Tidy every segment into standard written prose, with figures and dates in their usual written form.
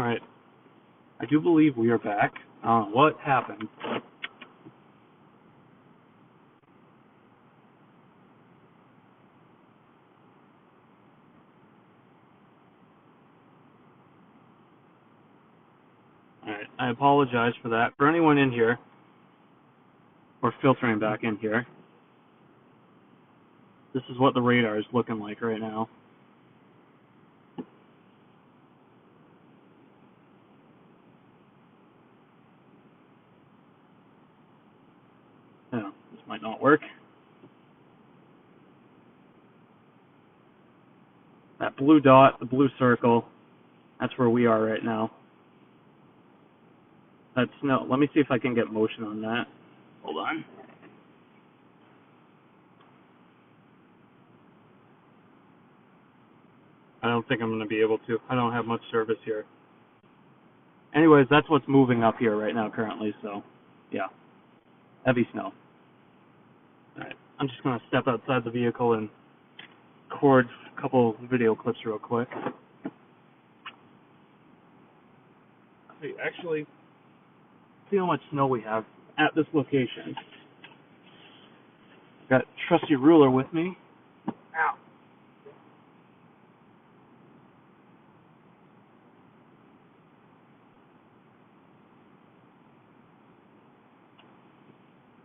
Alright, I do believe we are back. What happened? Alright, I apologize for that. For anyone in here, or filtering back in here, this is what the radar is looking like right now. Yeah, this might not work. That blue dot, the blue circle, that's where we are right now. That's no. Let me see if I can get motion on that. Hold on. I don't think I'm going to be able to. I don't have much service here. Anyways, that's what's moving up here right now currently, so yeah. Heavy snow. Alright, I'm just going to step outside the vehicle and record a couple video clips real quick. Actually, see how much snow we have at this location. Got trusty ruler with me. Ow.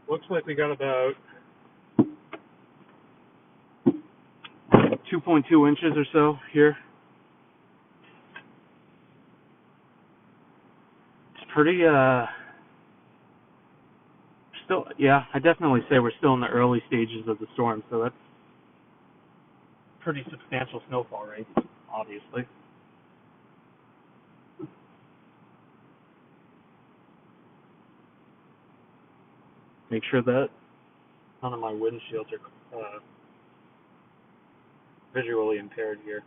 Looks like we got about 2.2 inches or so here. It's pretty, still, yeah, I definitely say we're still in the early stages of the storm, so that's pretty substantial snowfall rate, obviously. Make sure that none of my windshields are visually impaired here.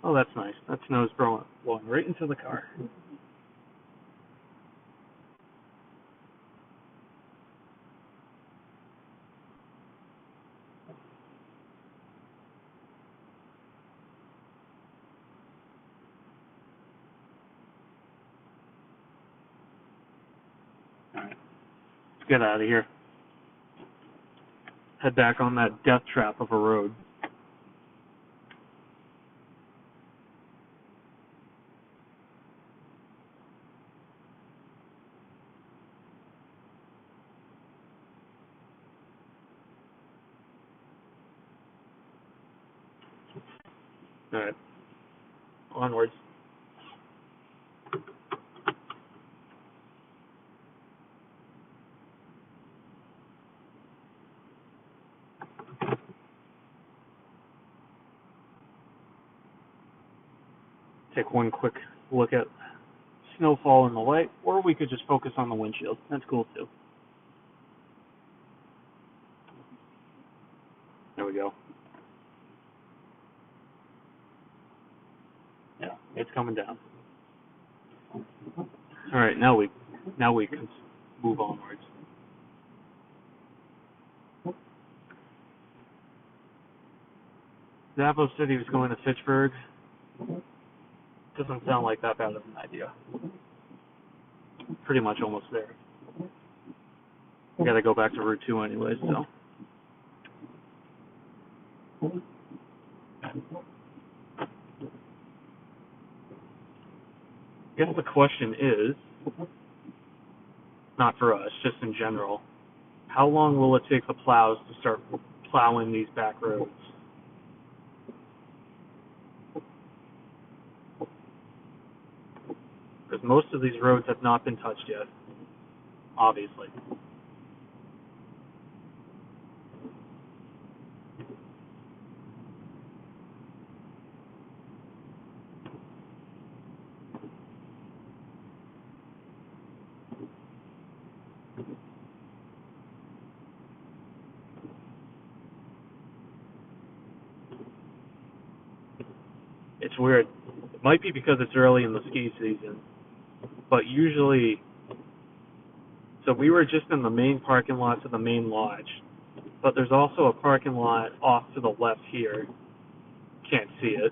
Oh, that's nice. That snow's blowing right into the car. Alright, let's get out of here. Head back on that death trap of a road. Alright, onwards. Take one quick look at snowfall in the light, or we could just focus on the windshield. That's cool too. There we go. Yeah, it's coming down. Alright, now we can move onwards. Zapo said he was going to Fitchburg. Doesn't sound like that bad of an idea. Pretty much almost there. We gotta go back to Route 2 anyway, so. I guess the question is, not for us, just in general, how long will it take the plows to start plowing these back roads? Because most of these roads have not been touched yet, obviously. It's weird. It might be because it's early in the ski season, but usually So we were just in the main parking lot to the main lodge, but there's also a parking lot off to the left here. Can't see it,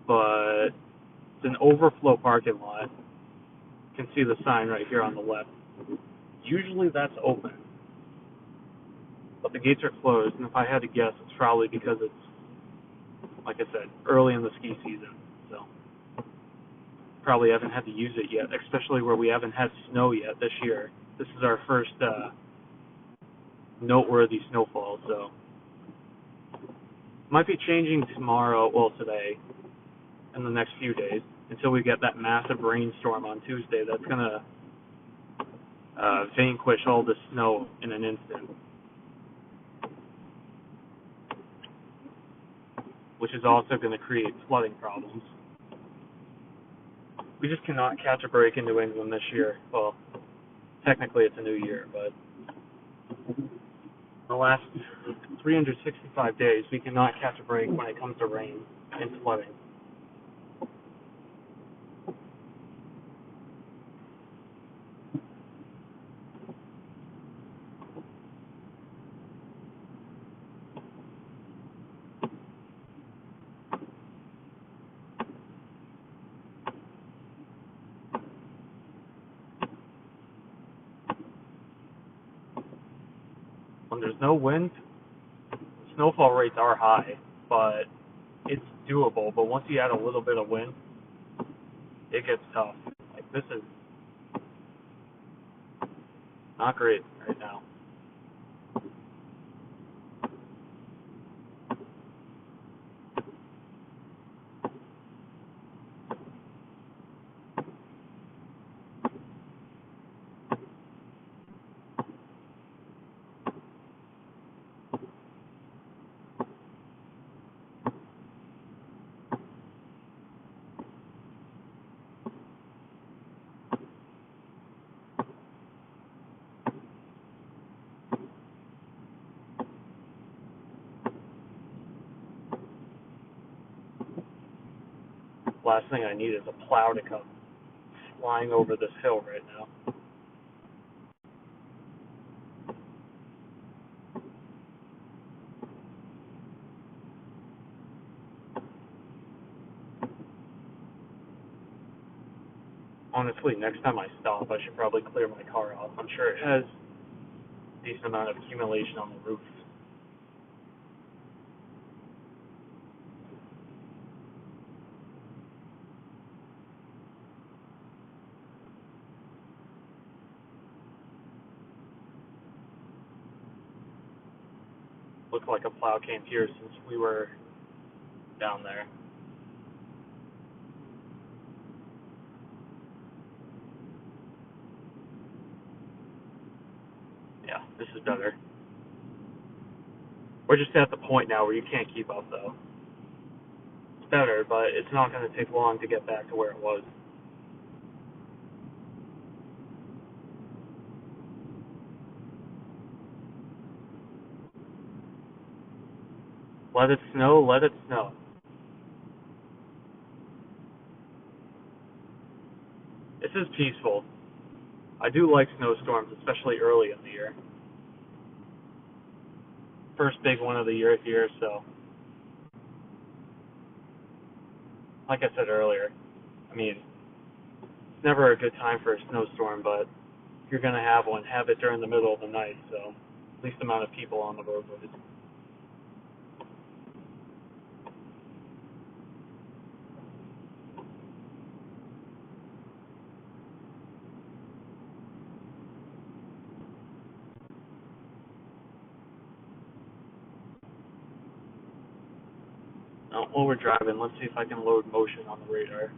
but it's an overflow parking lot. You can see the sign right here on the left. Usually that's open, but the gates are closed, and if I had to guess, it's probably because it's, like I said, early in the ski season, so probably haven't had to use it yet, especially where we haven't had snow yet this year. This is our first noteworthy snowfall, so might be changing tomorrow, well today, in the next few days, until we get that massive rainstorm on Tuesday that's going to vanquish all the snow in an instant, which is also going to create flooding problems. We just cannot catch a break in New England this year. Well, technically it's a new year, but the last 365 days we cannot catch a break when it comes to rain and flooding. When there's no wind, snowfall rates are high, but it's doable. But once you add a little bit of wind, it gets tough. Like, this is not great right now. Last thing I need is a plow to come flying over this hill right now. Honestly, next time I stop, I should probably clear my car off. I'm sure it has a decent amount of accumulation on the roof. Looked like a plow came here since we were down there. Yeah, this is better. We're just at the point now where you can't keep up, though. It's better, but it's not going to take long to get back to where it was. Let it snow, let it snow. This is peaceful. I do like snowstorms, especially early in the year. First big one of the year here, so like I said earlier, I mean, it's never a good time for a snowstorm, but if you're going to have one, have it during the middle of the night, so least amount of people on the roadways. Now, while we're driving, let's see if I can load motion on the radar.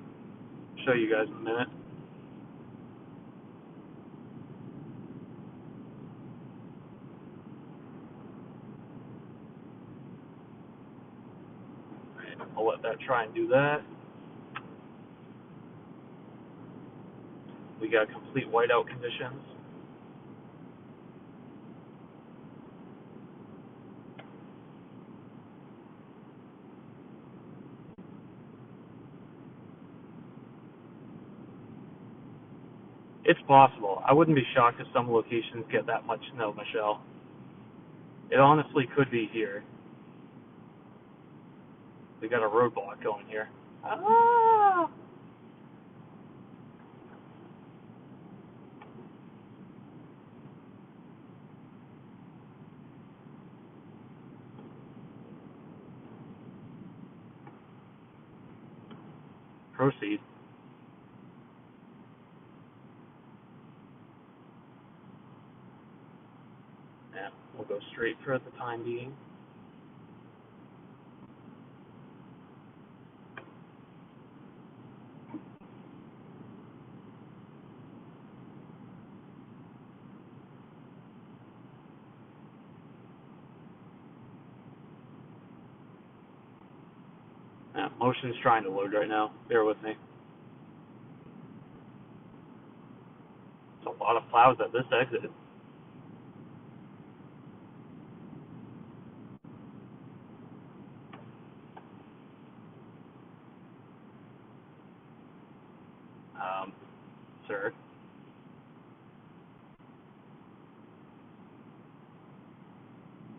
Show you guys in a minute. Alright, I'll let that try and do that. We got complete whiteout conditions. It's possible. I wouldn't be shocked if some locations get that much snow, Michelle. It honestly could be here. We got a roadblock going here. Ah! Proceed. Yeah, we'll go straight for the time being. Yeah, motion's trying to load right now. Bear with me. There's a lot of plows at this exit. Sir.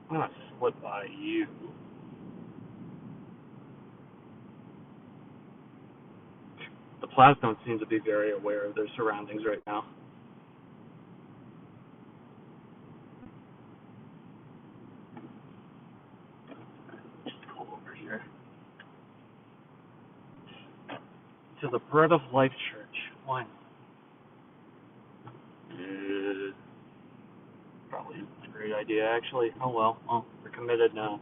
I'm gonna slip by you. The plows don't seem to be very aware of their surroundings right now. Just pull over here. To the Bread of Life Church. Why not? Probably isn't a great idea, actually. Oh well. Well, we're committed now.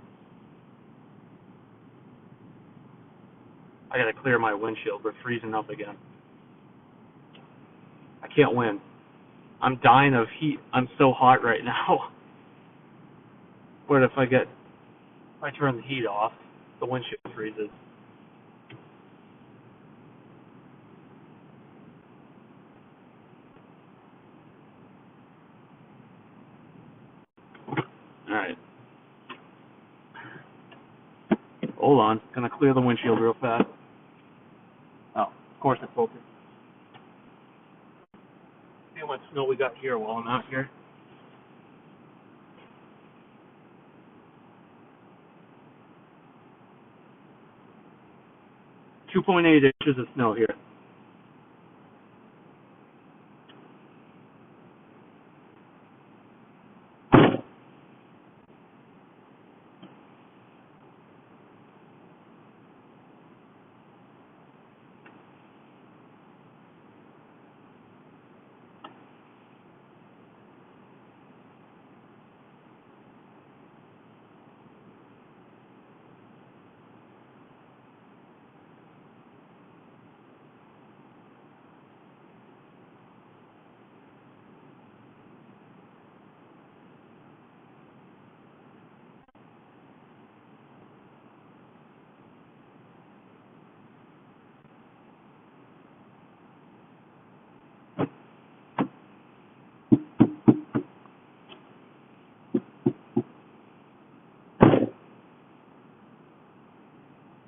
I gotta clear my windshield. We're freezing up again. I can't win. I'm dying of heat. I'm so hot right now. But if I turn the heat off, the windshield freezes. Alright. Hold on. Gonna clear the windshield real fast. Oh, of course it focused. See how much snow we got here while I'm out here. 2.8 inches of snow here.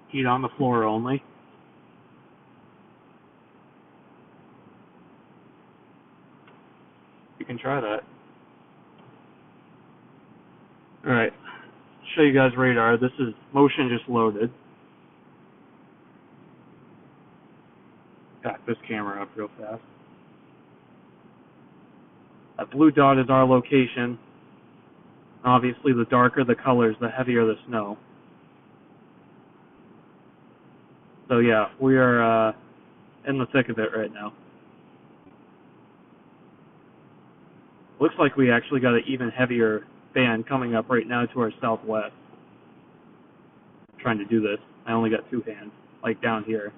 Heat on the floor only. You can try that. Alright. Show you guys radar. This is motion just loaded. Got this camera up real fast. That blue dot is our location. Obviously, the darker the colors, the heavier the snow. So yeah, we are in the thick of it right now. Looks like we actually got an even heavier band coming up right now to our southwest. I'm trying to do this. I only got two hands, like down here.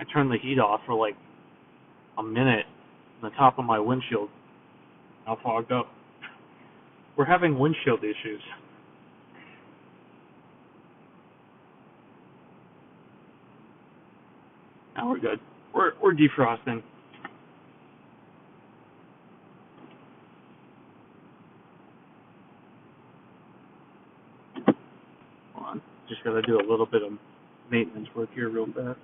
I turned the heat off for like a minute, and the top of my windshield now fogged up. We're having windshield issues. Now we're good. We're defrosting. Hold on. Just gotta do a little bit of maintenance work here real fast.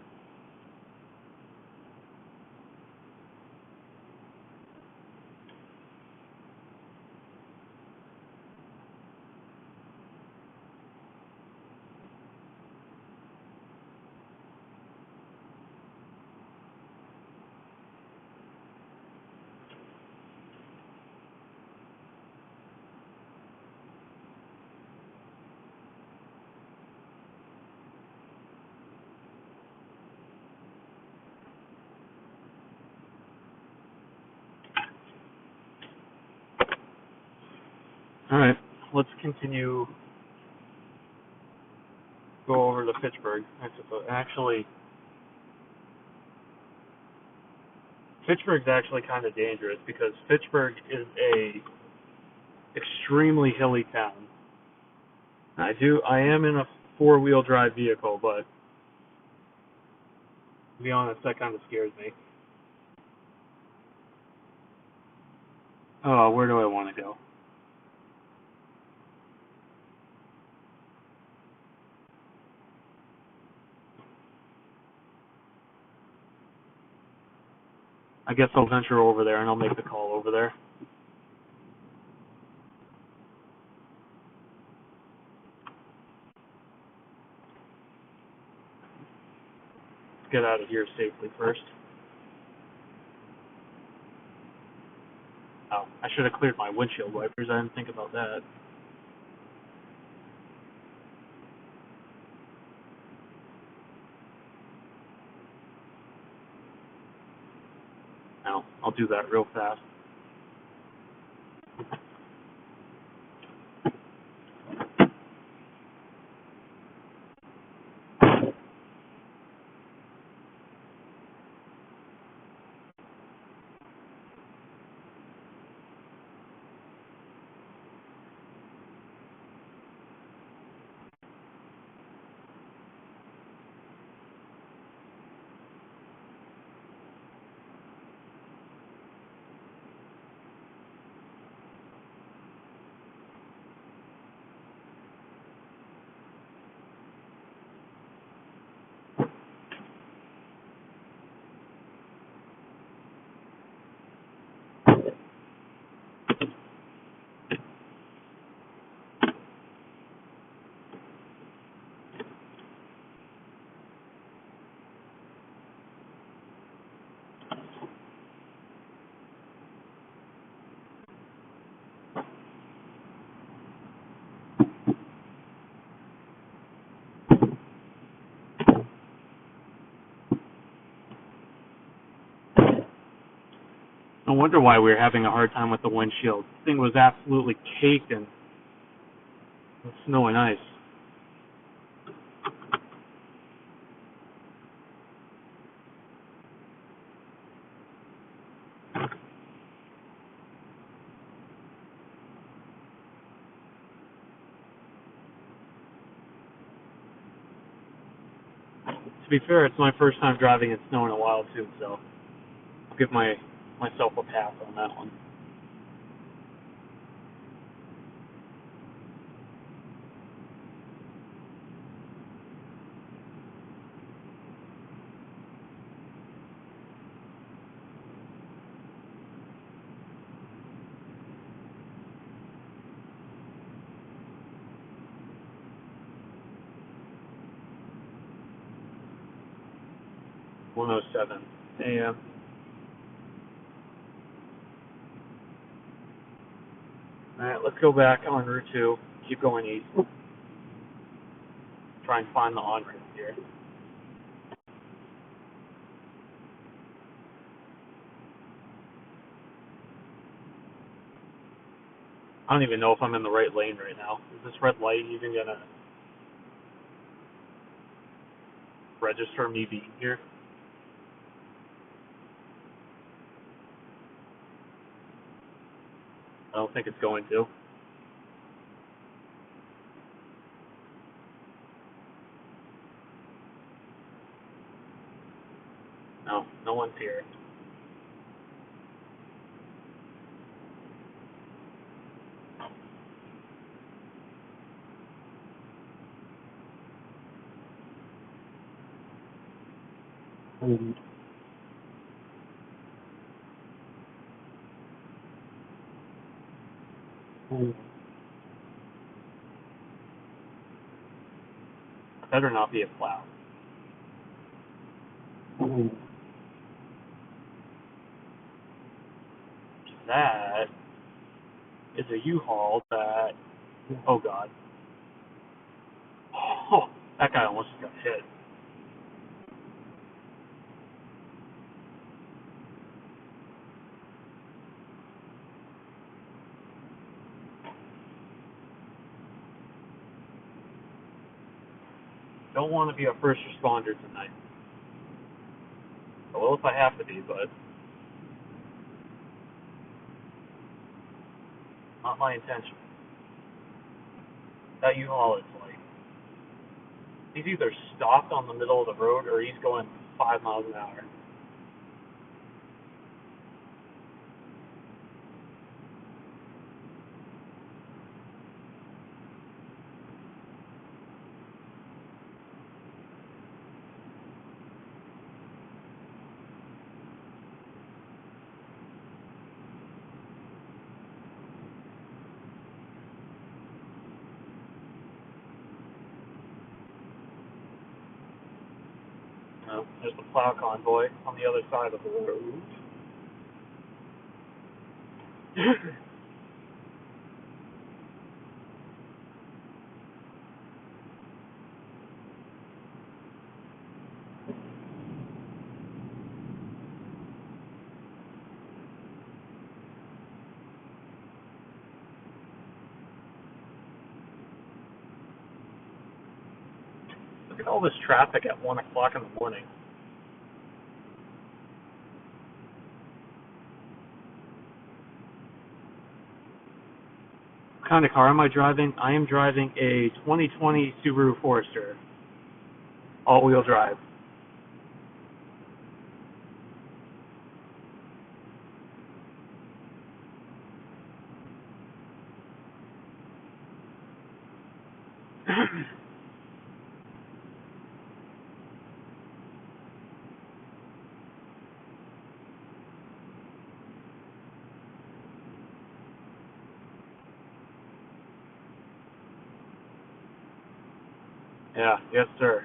Alright, let's continue. Go over to Fitchburg. Actually, Fitchburg's actually kind of dangerous because Fitchburg is a extremely hilly town. I am in a four-wheel drive vehicle, but to be honest, that kind of scares me. Oh, where do I want to go? I guess I'll venture over there and I'll make the call over there. Let's get out of here safely first. Oh, I should have cleared my windshield wipers. I didn't think about that. No, I'll do that real fast. No wonder why we were having a hard time with the windshield. This thing was absolutely caked in snow and ice. To be fair, it's my first time driving in snow in a while too, so I'll give myself a pass on that one. (1:07 a.m.) Alright, let's go back on Route 2. Keep going east. Try and find the on-ramp here. I don't even know if I'm in the right lane right now. Is this red light even gonna register me being here? don't think it's going to. No, no one's here. Better not be a plow. That is a U-Haul that, oh God. Oh, that guy almost got hit. Don't want to be a first responder tonight. Well, if I have to be, but not my intention. That U-Haul is like, he's either stopped on the middle of the road or he's going 5 miles an hour. There's the plow convoy on the other side of the road. Look at all this traffic at 1 o'clock in the morning. What kind of car am I driving? I am driving a 2020 Subaru Forester, all-wheel drive. Yeah, yes sir.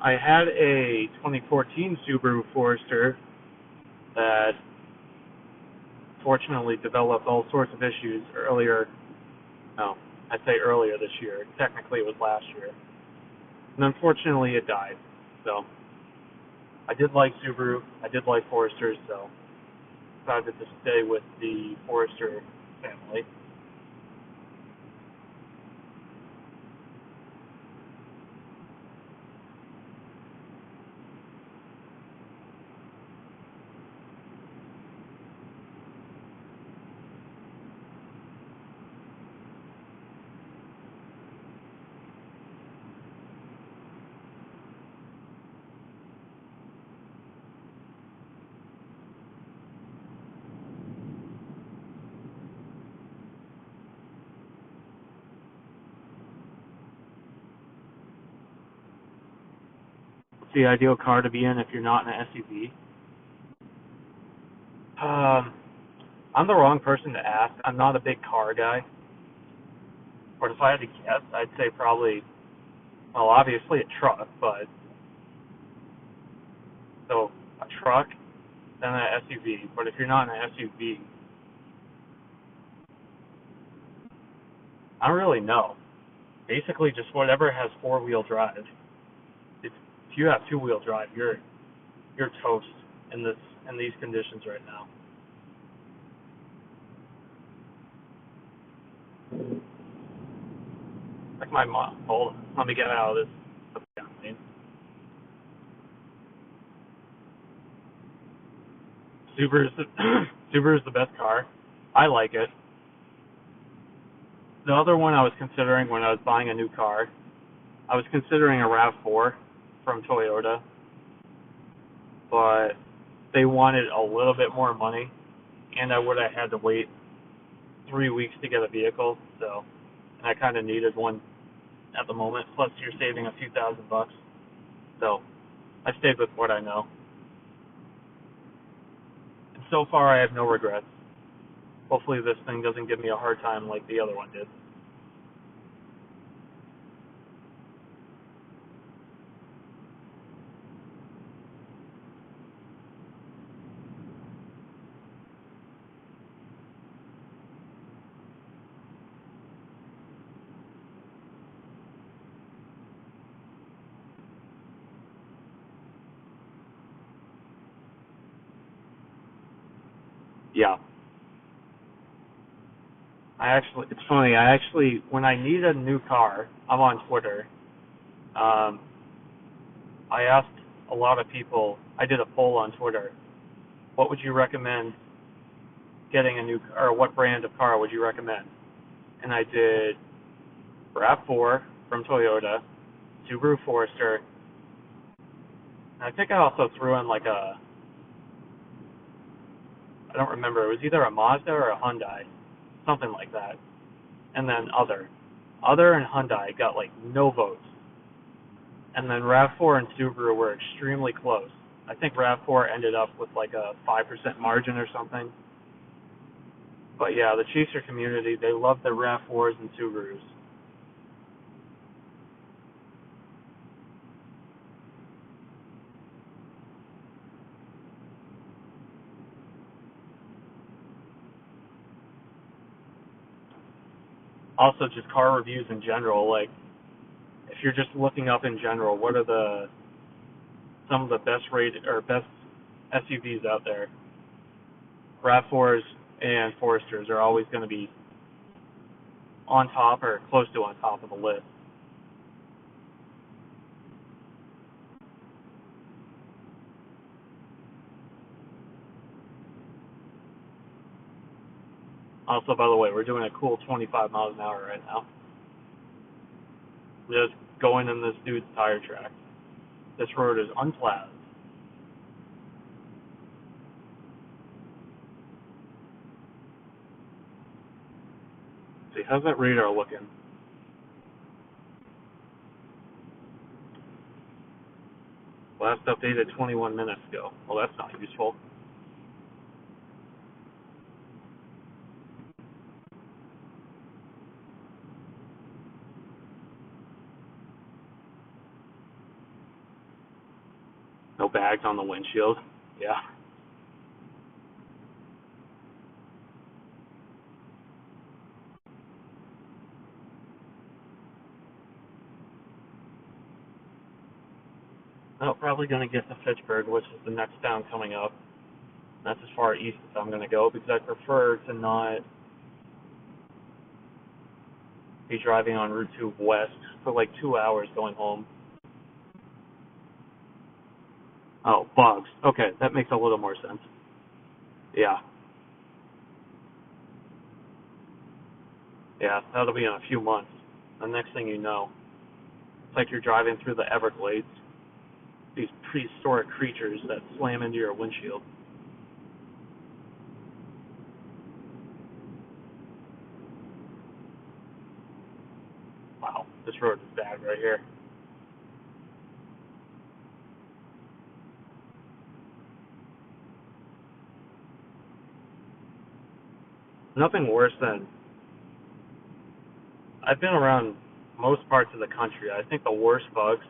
I had a 2014 Subaru Forester that fortunately developed all sorts of issues earlier. No, I say earlier this year. Technically, it was last year. And unfortunately, it died. So, I did like Subaru. I did like Foresters, so decided to stay with the Forester family. What's the ideal car to be in if you're not in an SUV? I'm the wrong person to ask. I'm not a big car guy. But if I had to guess, I'd say probably, well, obviously a truck, but so a truck, then an SUV. But if you're not in an SUV, I don't really know. Basically, just whatever has four-wheel drive. If you have two-wheel drive, you're toast in these conditions right now. Like my mom. Hold on, let me get out of this. Subaru's the, Subaru's the best car. I like it. The other one I was considering when I was buying a new car, I was considering a RAV4 from Toyota, but they wanted a little bit more money, and I would have had to wait 3 weeks to get a vehicle, so and I kind of needed one at the moment. Plus, you're saving a few $1,000, so I stayed with what I know. And so far, I have no regrets. Hopefully, this thing doesn't give me a hard time like the other one did. Yeah. It's funny. When I need a new car, I'm on Twitter. Um, I asked a lot of people. I did a poll on Twitter. What would you recommend getting a new, or what brand of car would you recommend? And I did RAV4 from Toyota, Subaru Forester. And I think I also threw in I don't remember. It was either a Mazda or a Hyundai, something like that. And then other and Hyundai got like no votes. And then RAV4 and Subaru were extremely close. I think RAV4 ended up with like a 5% margin or something. But yeah, the Chaser community, they love the RAV4s and Subarus. Also, just car reviews in general. Like, if you're just looking up in general, what are some of the best rated or best SUVs out there? RAV4s and Foresters are always going to be on top or close to on top of the list. Also, by the way, we're doing a cool 25 miles an hour right now. Just going in this dude's tire track. This road is unplowed. See, how's that radar looking? Last updated 21 minutes ago. Well, that's not useful. No bags on the windshield. Yeah. Oh, probably going to get to Fitchburg, which is the next town coming up. That's as far east as I'm going to go because I prefer to not be driving on Route 2 west for like 2 hours going home. Oh, bugs. Okay, that makes a little more sense. Yeah. Yeah, that'll be in a few months. The next thing you know, it's like you're driving through the Everglades. These prehistoric creatures that slam into your windshield. Wow, this road is bad right here. Nothing worse than I've been around most parts of the country. I think the worst bugs,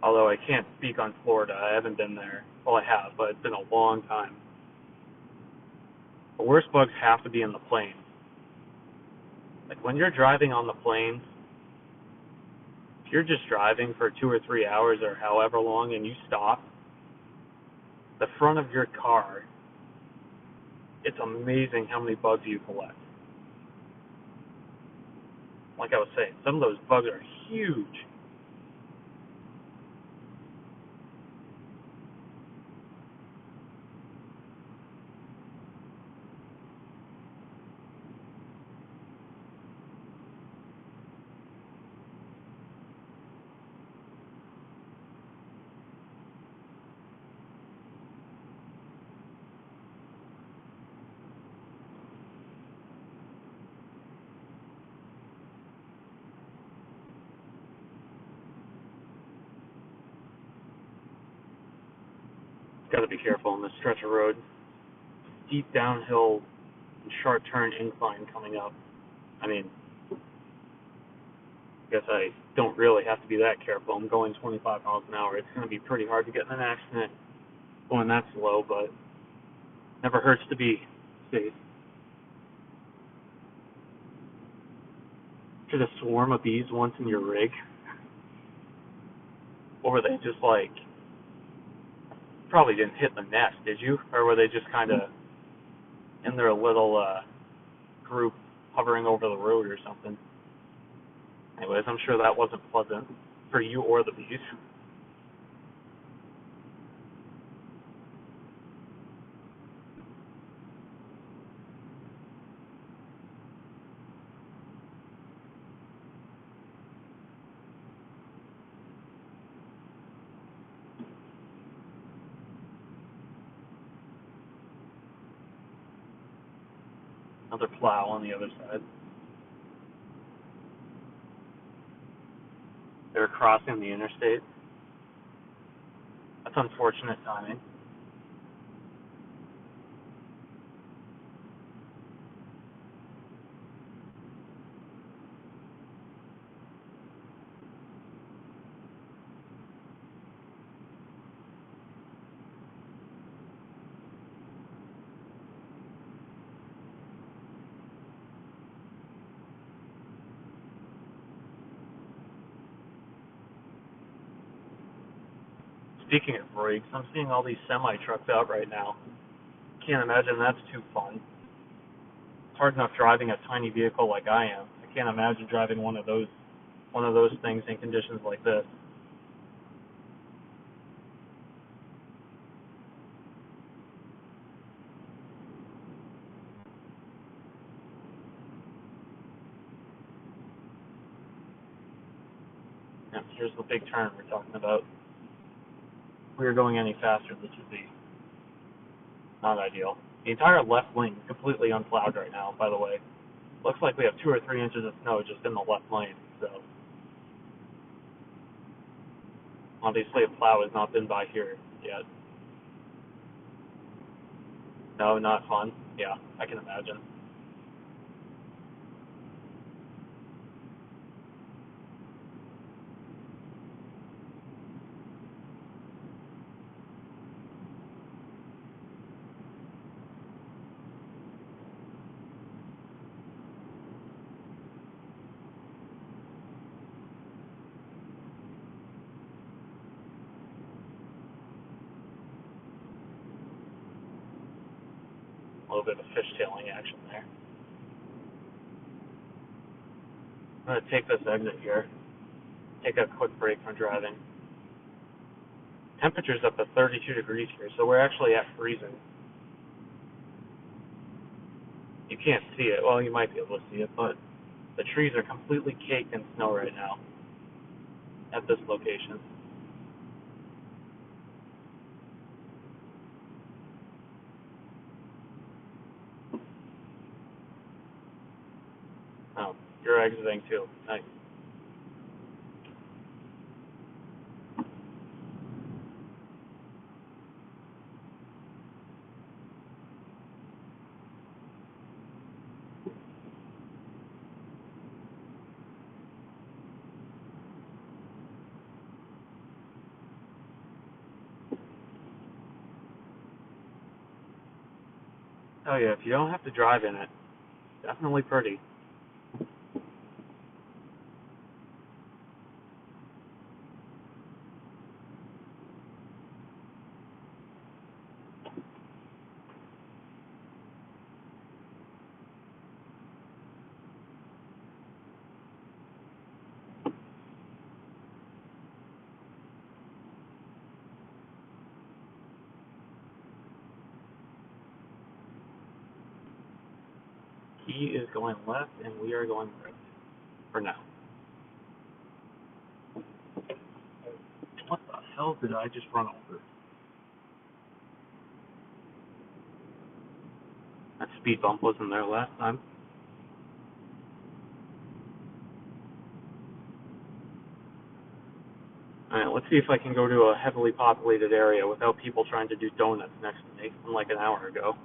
although I can't speak on Florida, I haven't been there. Well, I have, but it's been a long time. The worst bugs have to be in the plains. Like when you're driving on the plains, if you're just driving for 2 or 3 hours or however long and you stop, the front of your car, it's amazing how many bugs you collect. Like I was saying, some of those bugs are huge. Got to be careful on this stretch of road. Steep downhill, sharp turn incline coming up. I mean, I guess I don't really have to be that careful. I'm going 25 miles an hour. It's going to be pretty hard to get in an accident going that slow, but never hurts to be safe. Should a swarm of bees once in your rig? Or were they just like, probably didn't hit the nest, did you? Or were they just kind of in their little group hovering over the road or something? Anyways, I'm sure that wasn't pleasant for you or the bees. Another plow on the other side. They were crossing the interstate. That's unfortunate timing. Speaking of brakes, I'm seeing all these semi-trucks out right now. Can't imagine that's too fun. It's hard enough driving a tiny vehicle like I am. I can't imagine driving one of those things in conditions like this. Yeah, here's the big turn we're talking about. If we were going any faster, this would be not ideal. The entire left lane is completely unplowed right now, by the way. Looks like we have 2 or 3 inches of snow just in the left lane, so obviously a plow has not been by here yet. No, not fun. Yeah, I can imagine. A little bit of fishtailing action there. I'm going to take this exit here. Take a quick break from driving. Temperature's up to 32 degrees here, so we're actually at freezing. You can't see it. Well, you might be able to see it, but the trees are completely caked in snow right now at this location. Oh, you're exiting too. Nice. Oh yeah, if you don't have to drive in it, definitely pretty. He is going left, and we are going right for now. What the hell did I just run over? That speed bump wasn't there last time. Alright, let's see if I can go to a heavily populated area without people trying to do donuts next to me from like an hour ago.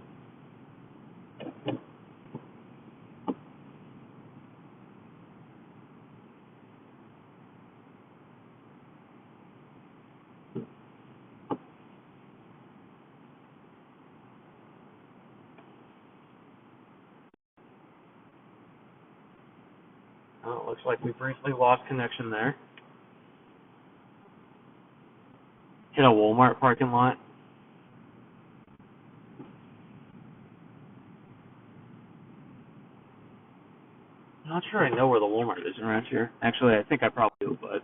Oh, it looks like we briefly lost connection there. Hit a Walmart parking lot. I'm not sure I know where the Walmart is around here. Actually, I think I probably do, but...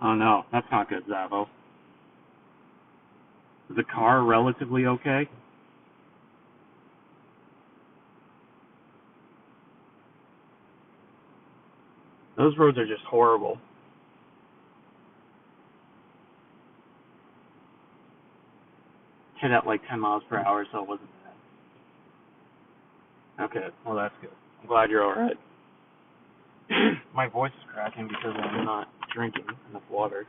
Oh no, that's not good, Zavo. Is the car relatively okay? Those roads are just horrible. Hit at like 10 miles per hour, so it wasn't bad. Okay, well that's good. I'm glad you're alright. My voice is cracking because I'm not drinking enough water.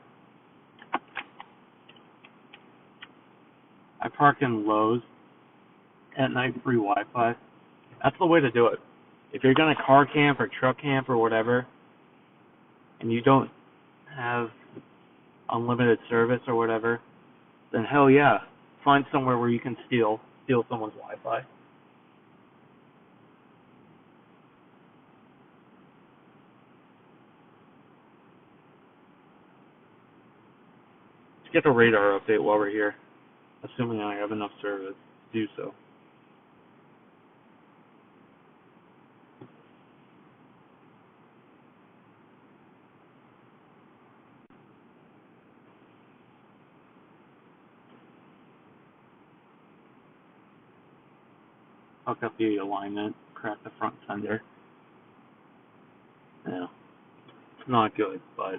I park in Lowe's at night, free Wi-Fi. That's the way to do it. If you're gonna car camp or truck camp or whatever, and you don't have unlimited service or whatever, then hell yeah, find somewhere where you can steal someone's Wi-Fi. Let's get the radar update while we're here, assuming I have enough service to do so. Fuck up the alignment, crack the front fender. Yeah, it's not good, but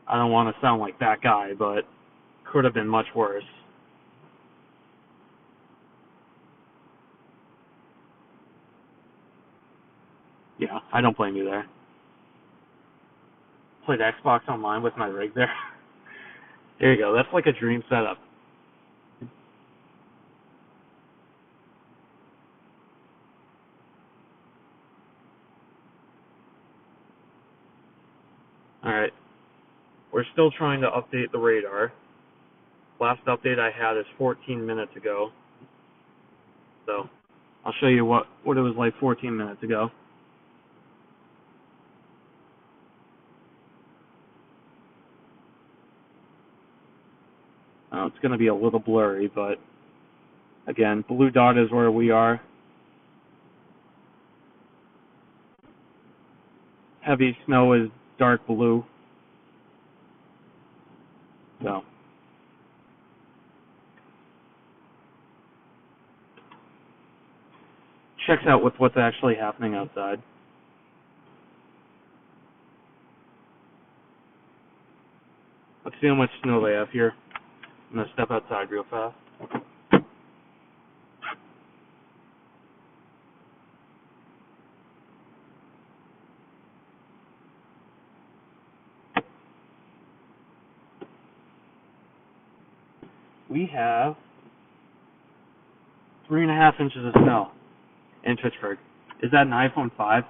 I don't want to sound like that guy, but could have been much worse. Yeah, I don't blame you there. Played Xbox Online with my rig there. There you go. That's like a dream setup. Alright. We're still trying to update the radar. Last update I had is 14 minutes ago. So, I'll show you what it was like 14 minutes ago. It's going to be a little blurry, but again, blue dot is where we are. Heavy snow is dark blue. So, checks out with what's actually happening outside. Let's see how much snow they have here. I'm going to step outside real fast. We have 3.5 inches of snow in Pittsburgh. Is that an iPhone 5?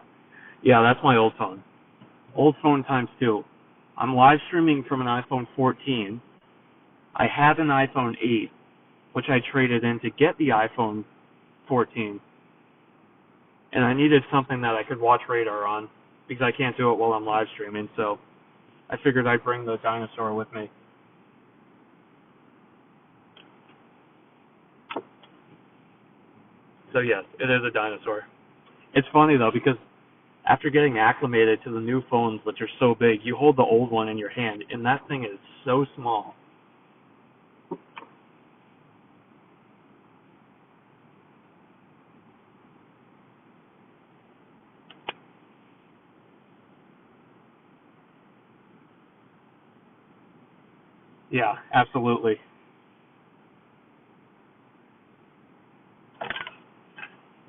Yeah, that's my old phone. Old phone times 2. I'm live streaming from an iPhone 14. I had an iPhone 8, which I traded in to get the iPhone 14. And I needed something that I could watch radar on because I can't do it while I'm live streaming. So I figured I'd bring the dinosaur with me. So yes, it is a dinosaur. It's funny though because after getting acclimated to the new phones, which are so big, you hold the old one in your hand, and that thing is so small. Yeah, absolutely.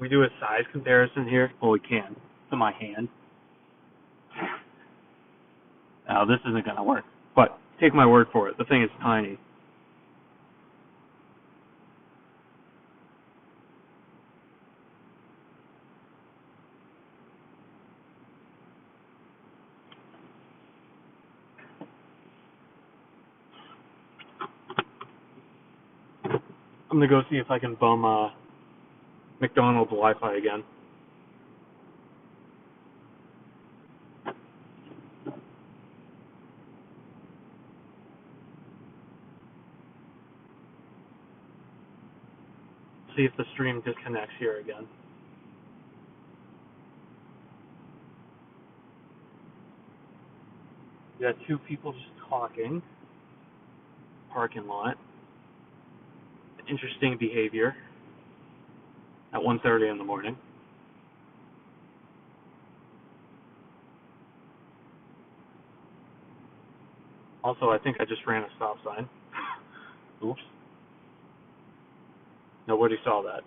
We do a size comparison here. Well, we can. To my hand. Now, this isn't going to work. But take my word for it. The thing is tiny. I'm going to go see if I can bum McDonald's Wi-Fi again. See if the stream disconnects here again. You got two people just talking. Parking lot. Interesting behavior at 1:30 in the morning. Also, I think I just ran a stop sign. Oops. Nobody saw that.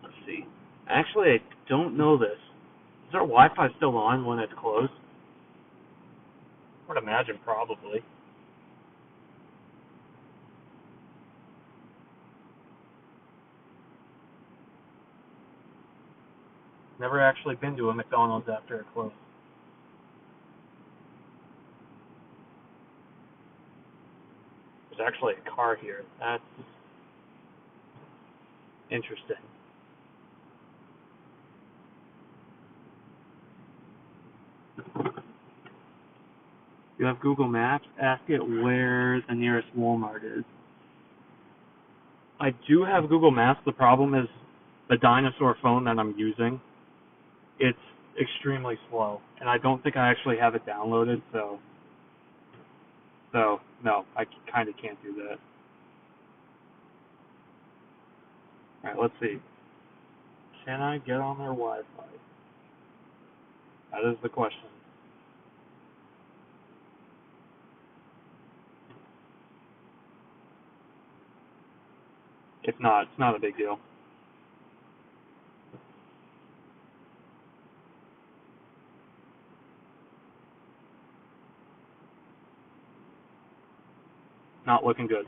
Let's see. Actually, I don't know this. Is our Wi-Fi still on when it's closed? I would imagine probably. Never actually been to a McDonald's after it closed. There's actually a car here. That's interesting. You have Google Maps. Ask it where the nearest Walmart is. I do have Google Maps. The problem is the dinosaur phone that I'm using. It's extremely slow, and I don't think I actually have it downloaded. So no, I kind of can't do that. All right, let's see. Can I get on their Wi-Fi? That is the question. If not, it's not a big deal. Not looking good.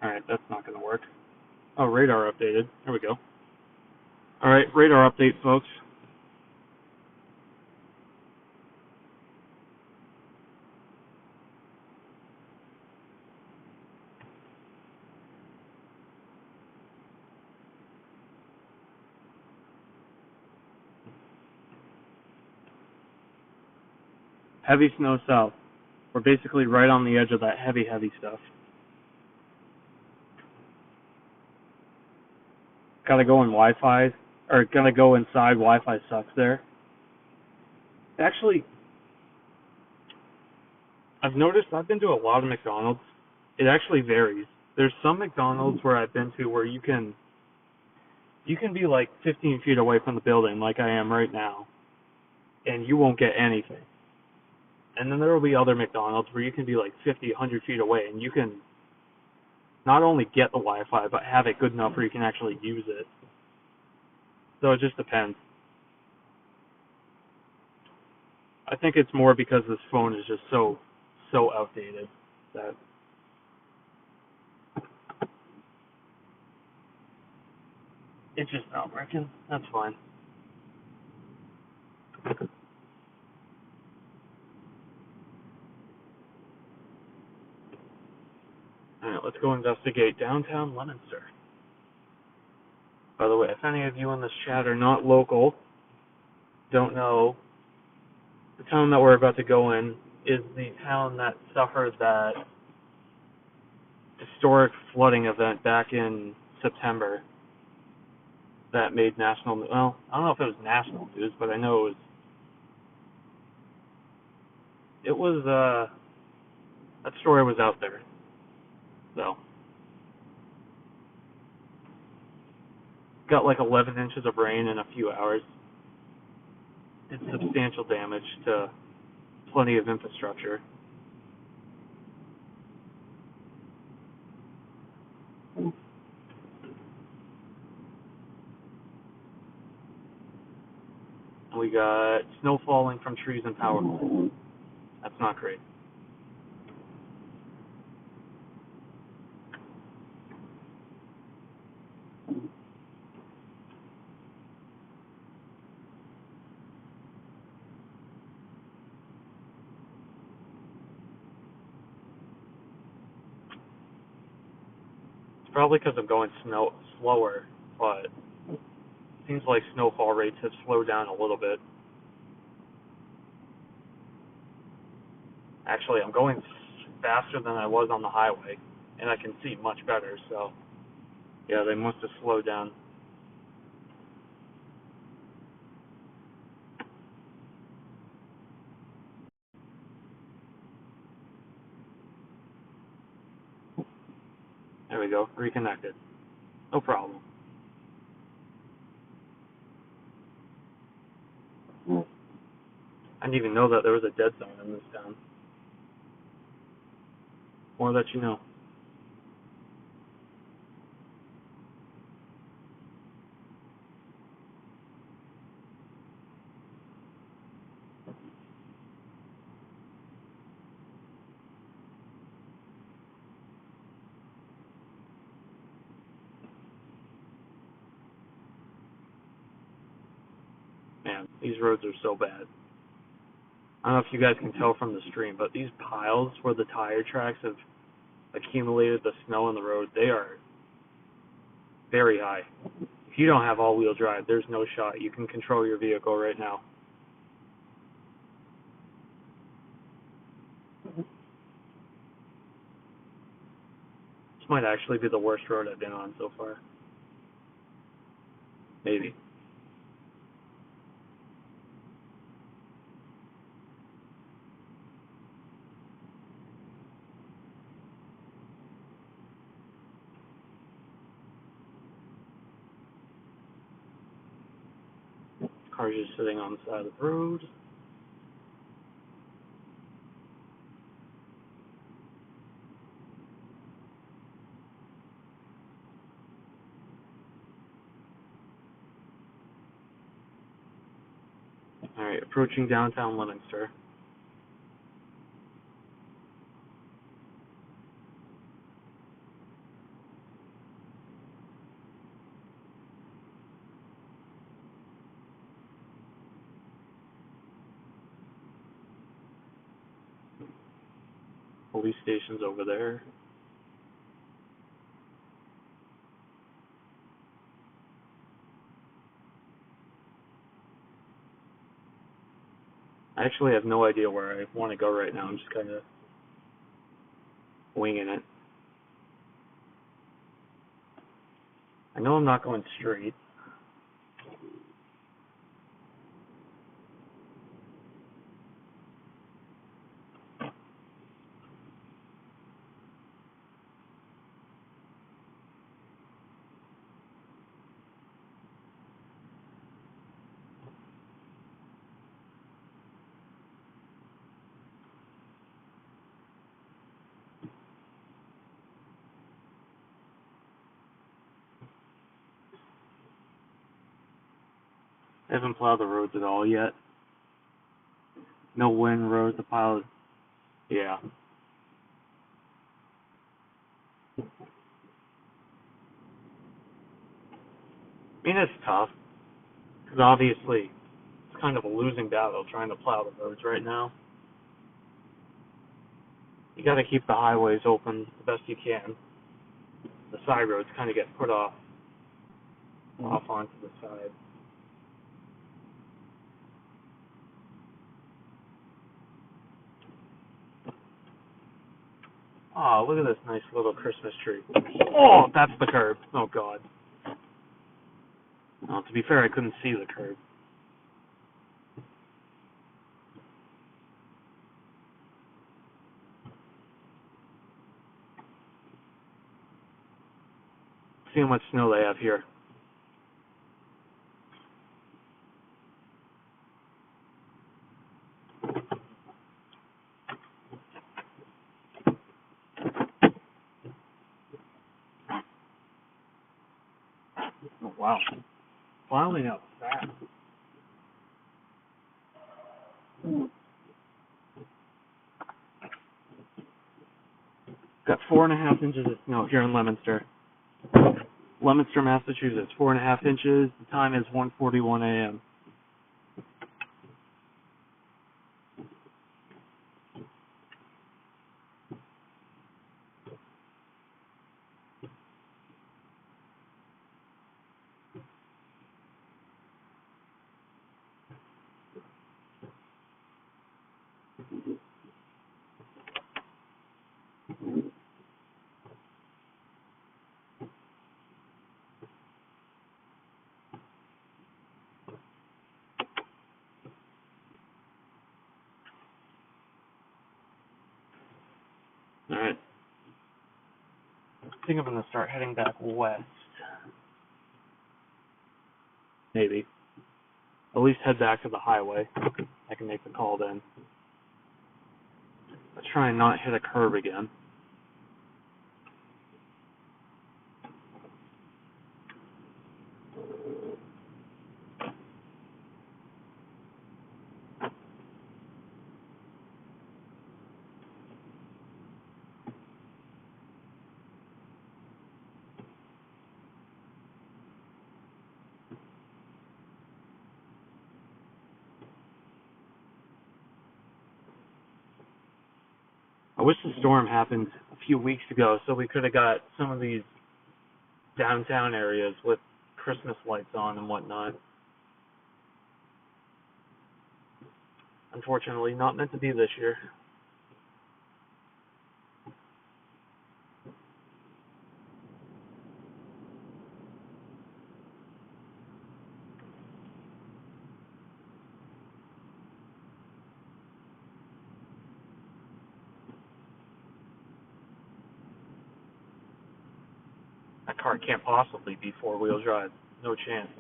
Alright, that's not going to work. Oh, radar updated. There we go. Alright, radar update, folks. Heavy snow south. We're basically right on the edge of that heavy stuff. Gotta go in Wi-Fi, or gotta go inside. Wi-Fi sucks there. Actually, I've noticed I've been to a lot of McDonald's. It actually varies. There's some McDonald's where I've been to where you can be like 15 feet away from the building, like I am right now, and you won't get anything. And then there will be other McDonald's where you can be like 50, 100 feet away, and you can not only get the Wi-Fi, but have it good enough where you can actually use it. So it just depends. I think it's more because this phone is just so outdated that it's just not working. That's fine. Alright, let's go investigate downtown Leominster. By the way, if any of you in this chat are not local, don't know, the town that we're about to go in is the town that suffered that historic flooding event back in September that made national, well, I don't know if it was national news, but I know it was It was, that story was out there, so. Got like 11 inches of rain in a few hours. It's substantial damage to plenty of infrastructure. We got snow falling from trees and power poles. That's not great. It's probably because I'm going slower, but it seems like snowfall rates have slowed down a little bit. Actually, I'm going faster than I was on the highway, and I can see much better, so yeah, they must have slowed down. There we go, reconnected. No problem. I didn't even know that there was a dead zone in this town. More that you know. Man, these roads are so bad. I don't know if you guys can tell from the stream, but these piles where the tire tracks have accumulated the snow on the road, they are very high. If you don't have all-wheel drive, there's no shot you can control your vehicle right now. This might actually be the worst road I've been on so far. Maybe. Cars just sitting on the side of the road. Alright, approaching downtown Leominster. Police station's over there. I actually have no idea where I want to go right now. I'm just kind of winging it. I know I'm not going straight. I haven't plowed the roads at all yet. No wind roads, the pile is, yeah. I mean, it's tough, because obviously it's kind of a losing battle trying to plow the roads right now. You gotta keep the highways open the best you can. The side roads kind of get put off onto the side. Oh, look at this nice little Christmas tree. Oh, that's the curb. Oh, God. Oh, to be fair, I couldn't see the curb. See how much snow they have here. Oh, wow. Plowing up fast. Got 4.5 inches of snow here in Leominster. Leominster, Massachusetts. 4.5 inches. The time is 1:41 a.m. All right. I think I'm gonna start heading back west. Maybe. At least head back to the highway. I can make the call then. Let's try and not hit a curb again. I wish the storm happened a few weeks ago so we could have got some of these downtown areas with Christmas lights on and whatnot. Unfortunately, not meant to be this year. That car can't possibly be four-wheel drive. No chance.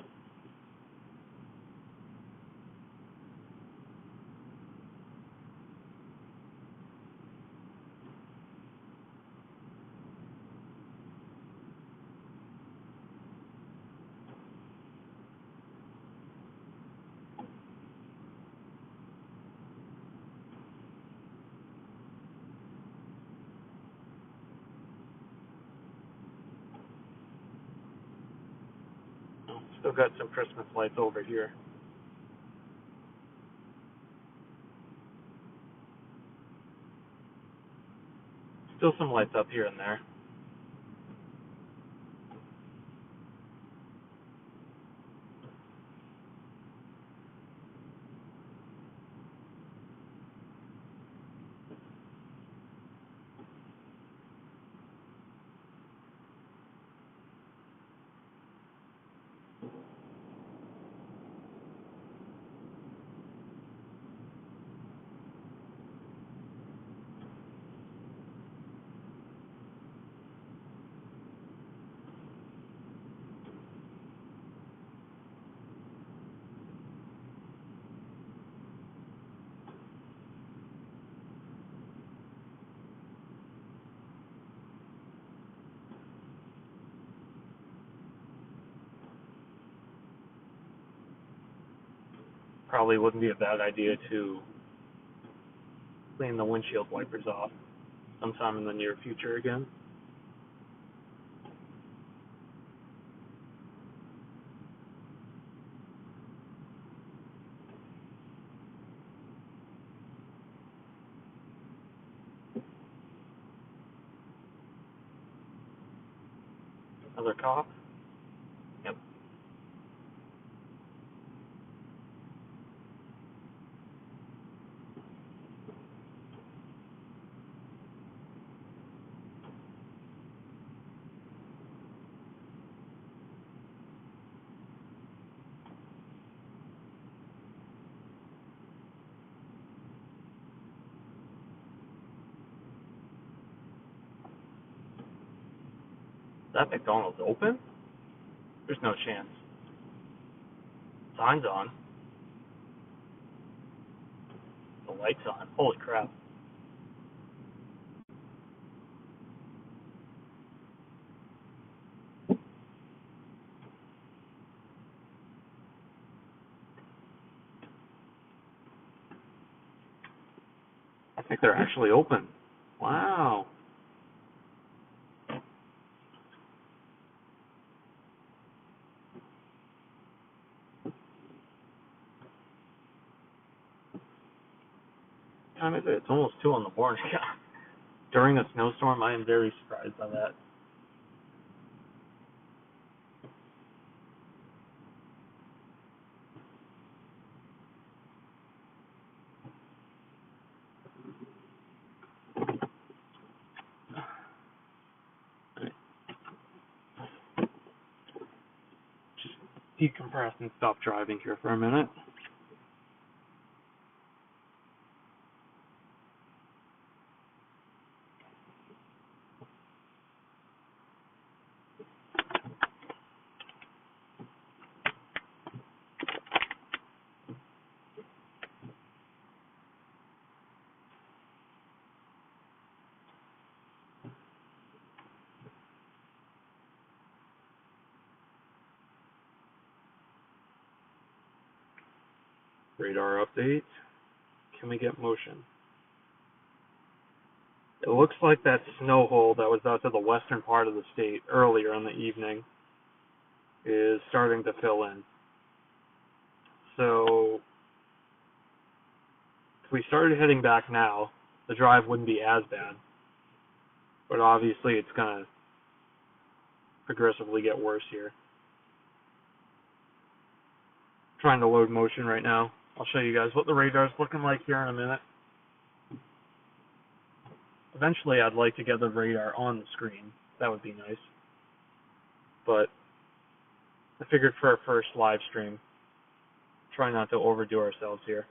Still got some Christmas lights over here. Still some lights up here and there. Probably wouldn't be a bad idea to clean the windshield wipers off sometime in the near future again. Another cop? Yep. That McDonald's open? There's no chance. Sign's on. The light's on. Holy crap. I think they're actually open. Wow. What time is it? It's almost 2 in the morning. During a snowstorm, I am very surprised by that. Just decompress and stop driving here for a minute. Radar update. Can we get motion? It looks like that snow hole that was out to the western part of the state earlier in the evening is starting to fill in. So if we started heading back now, the drive wouldn't be as bad. But obviously it's going to progressively get worse here. Trying to load motion right now. I'll show you guys what the radar's looking like here in a minute. Eventually I'd like to get the radar on the screen. That would be nice. But I figured for our first live stream, try not to overdo ourselves here.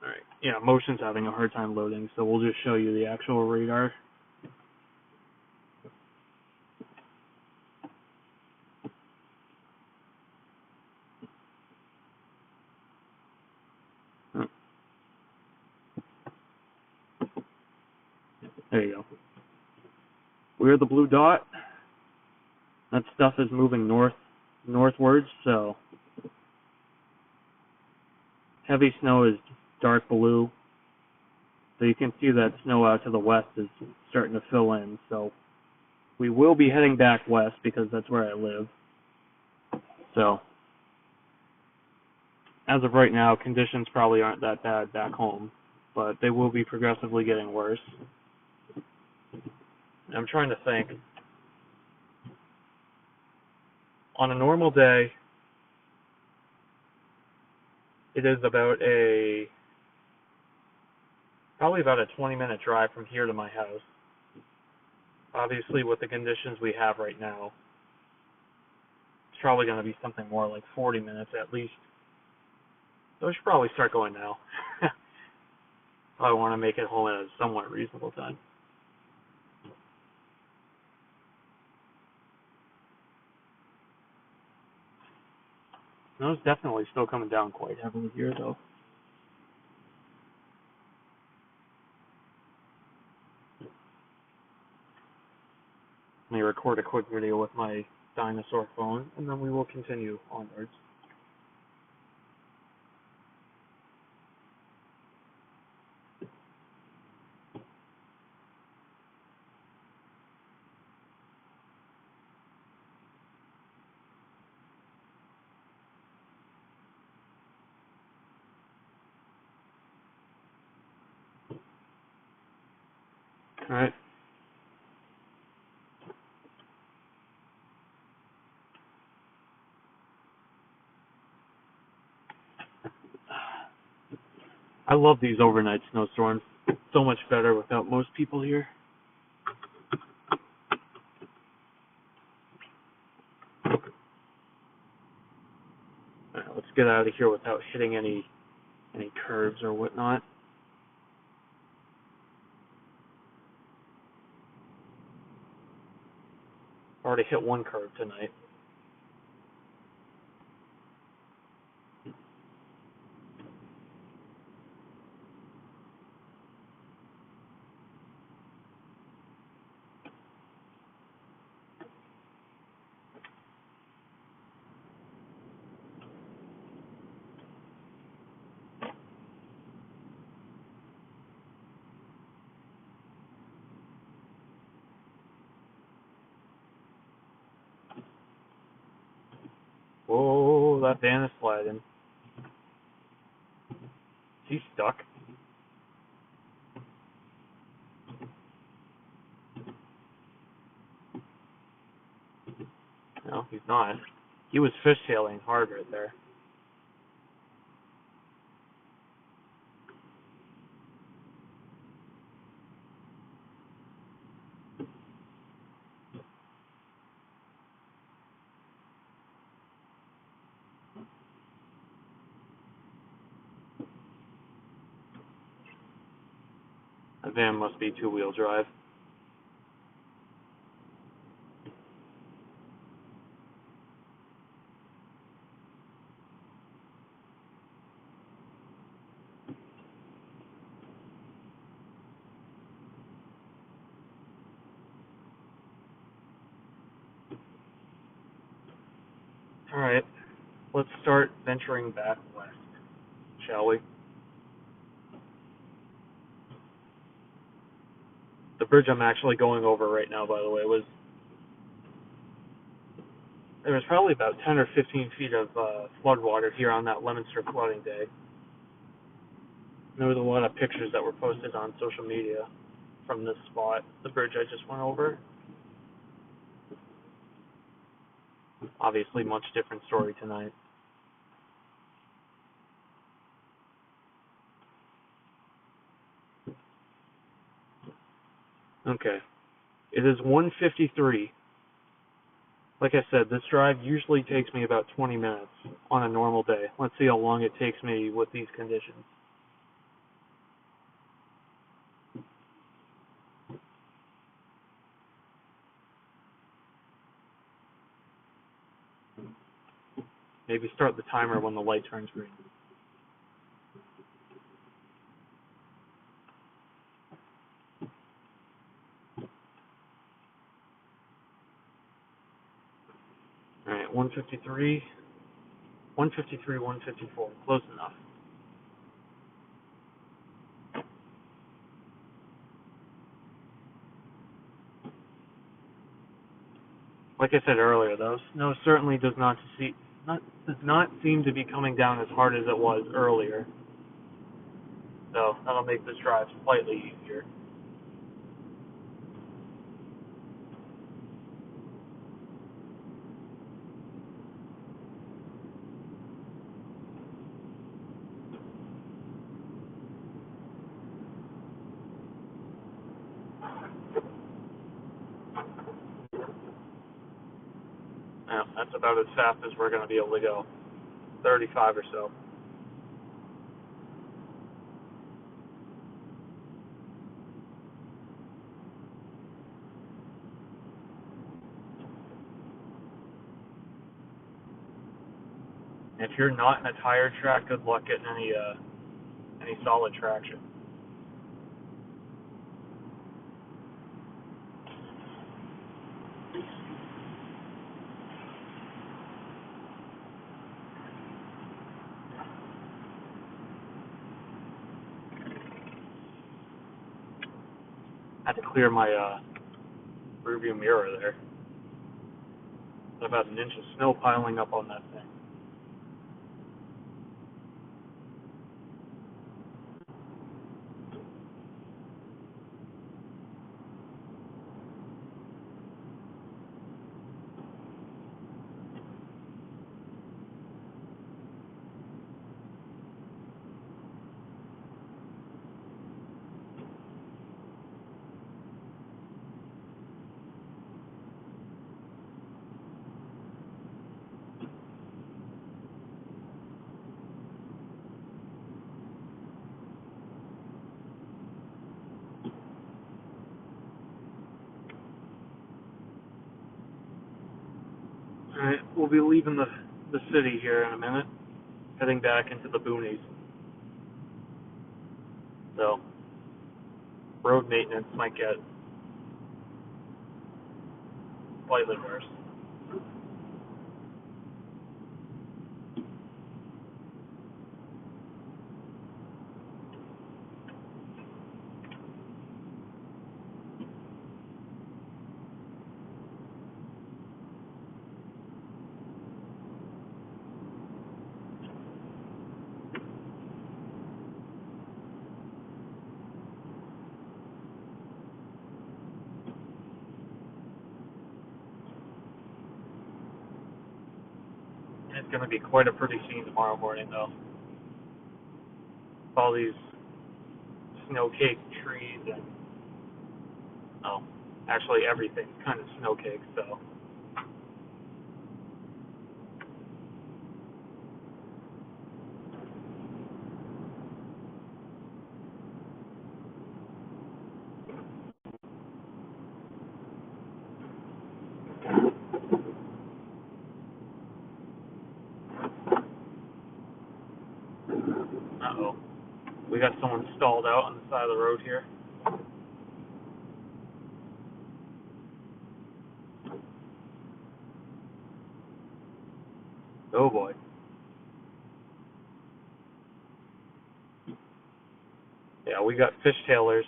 Alright, yeah, motion's having a hard time loading, so we'll just show you the actual radar. There you go. We're the blue dot. That stuff is moving northwards, so heavy snow is dark blue. So you can see that snow out to the west is starting to fill in. So we will be heading back west because that's where I live. So as of right now, conditions probably aren't that bad back home, but they will be progressively getting worse. I'm trying to think. On a normal day, it is probably about a 20-minute drive from here to my house. Obviously, with the conditions we have right now, it's probably going to be something more like 40 minutes at least. So I should probably start going now. I want to make it home at a somewhat reasonable time. Snow's definitely still coming down quite heavily here, though. Let me record a quick video with my dinosaur phone, and then we will continue onwards. Alright. I love these overnight snowstorms. So much better without most people here. Alright, let's get out of here without hitting any curves or whatnot. Already hit one curve tonight. Whoa, that van is sliding. Is he stuck? No, he's not. He was fishtailing hard right there. That van must be two-wheel drive. Alright, let's start venturing back west, shall we? The bridge I'm actually going over right now, by the way, there was probably about 10 or 15 feet of flood water here on that Leominster flooding day. There was a lot of pictures that were posted on social media from this spot, the bridge I just went over. Obviously, much different story tonight. Okay. It is 1:53. Like I said, this drive usually takes me about 20 minutes on a normal day. Let's see how long it takes me with these conditions. Maybe start the timer when the light turns green. Alright, 1:53, 1:53, 1:54. Close enough. Like I said earlier, though, snow certainly does not seem to be coming down as hard as it was earlier. So that'll make this drive slightly easier. Yeah, that's about as fast as we're going to be able to go. 35 or so. If you're not in a tire track, good luck getting any solid traction. I had to clear my rearview mirror there. About an inch of snow piling up on that thing. Alright, we'll be leaving the city here in a minute, heading back into the boonies. So, road maintenance might get slightly worse. It's going to be quite a pretty scene tomorrow morning, though. All these snow-caked trees and, oh, actually everything's kind of snow-caked, so. Uh-oh. We got someone stalled out on the side of the road here. Oh boy. Yeah, we got fishtailers.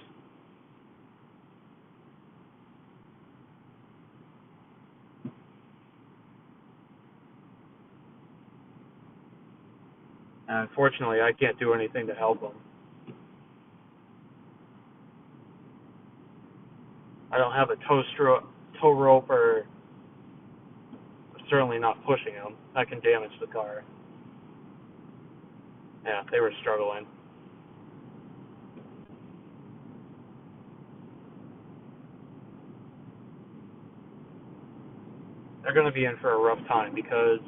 And unfortunately, I can't do anything to help them. I don't have a tow rope, or certainly not pushing them. That can damage the car. Yeah, they were struggling. They're going to be in for a rough time because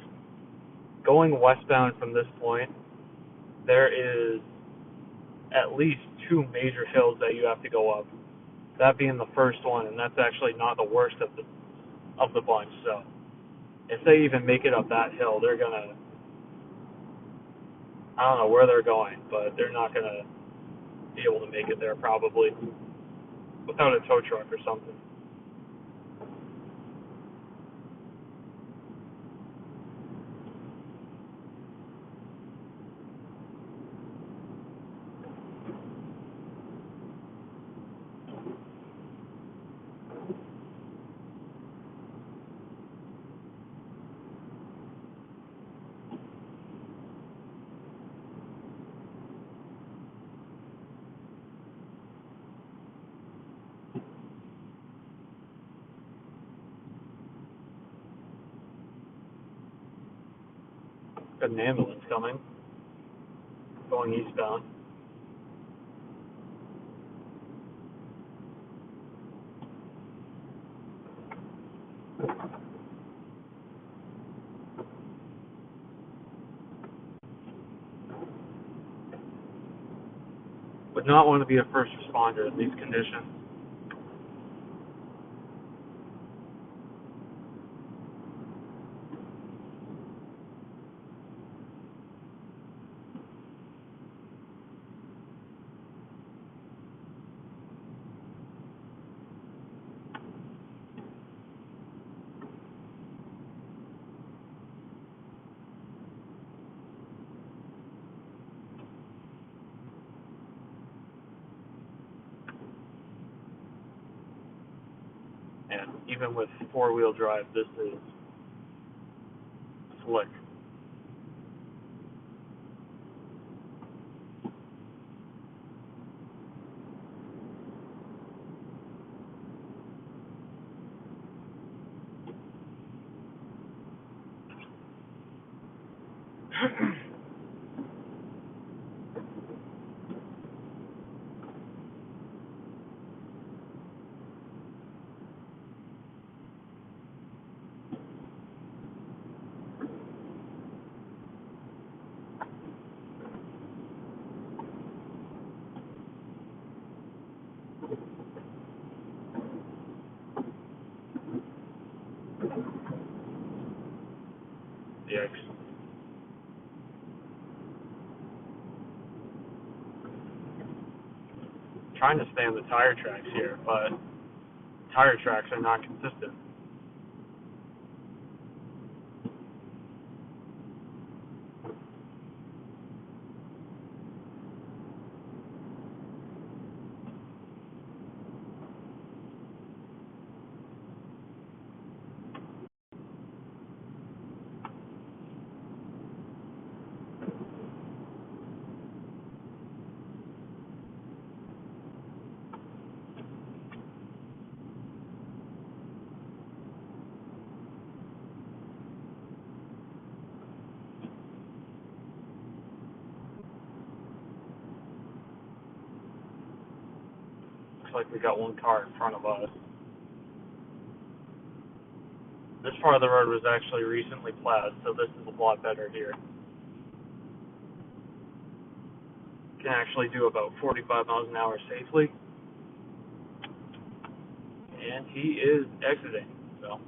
going westbound from this point, there is at least two major hills that you have to go up. That being the first one, and that's actually not the worst of the bunch. So if they even make it up that hill, they're gonna, I don't know where they're going, but they're not gonna be able to make it there probably without a tow truck or something. Got an ambulance coming, going eastbound. Would not want to be a first responder in these conditions. And even with four-wheel drive, this is slick. trying to stay on the tire tracks here, but tire tracks are not consistent. Looks like we got one car in front of us. This part of the road was actually recently plowed, so this is a lot better here. Can actually do about 45 miles an hour safely. And he is exiting, so.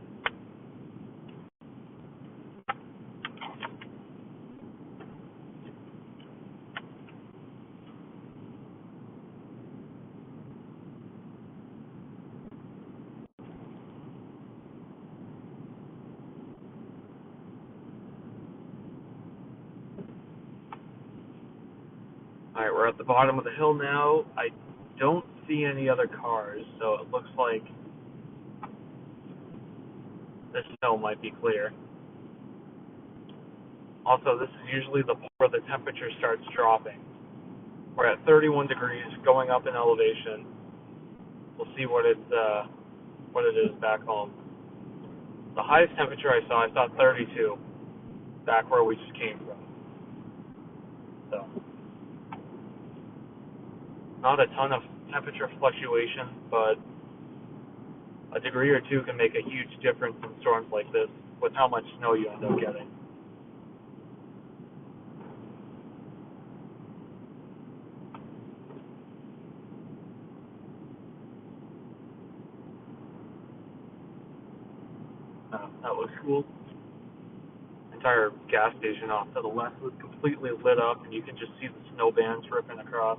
Alright, we're at the bottom of the hill now. I don't see any other cars, so it looks like this hill might be clear. Also, this is usually the point where the temperature starts dropping. We're at 31 degrees, going up in elevation. We'll see what it is back home. The highest temperature I saw 32, back where we just came from. So, not a ton of temperature fluctuation, but a degree or two can make a huge difference in storms like this with how much snow you end up getting. That looks cool. Entire gas station off to the left was completely lit up, and you can just see the snow bands ripping across.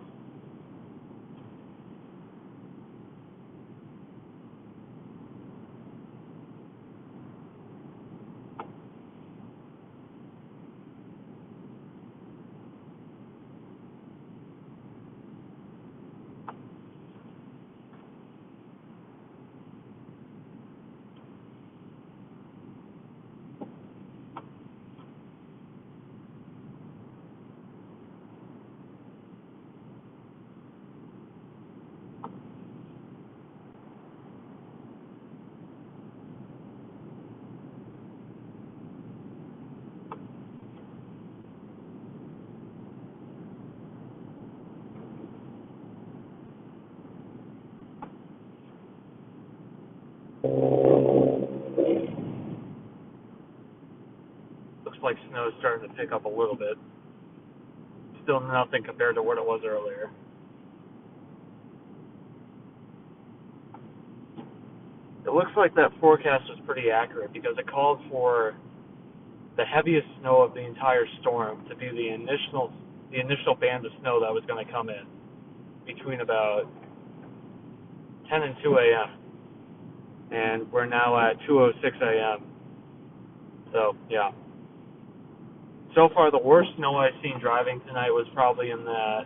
Looks like snow is starting to pick up a little bit. Still nothing compared to what it was earlier. It looks like that forecast was pretty accurate because it called for the heaviest snow of the entire storm to be the initial band of snow that was going to come in between about 10 and 2 a.m. And we're now at 2:06 a.m. So, yeah. So far, the worst snow I've seen driving tonight was probably in the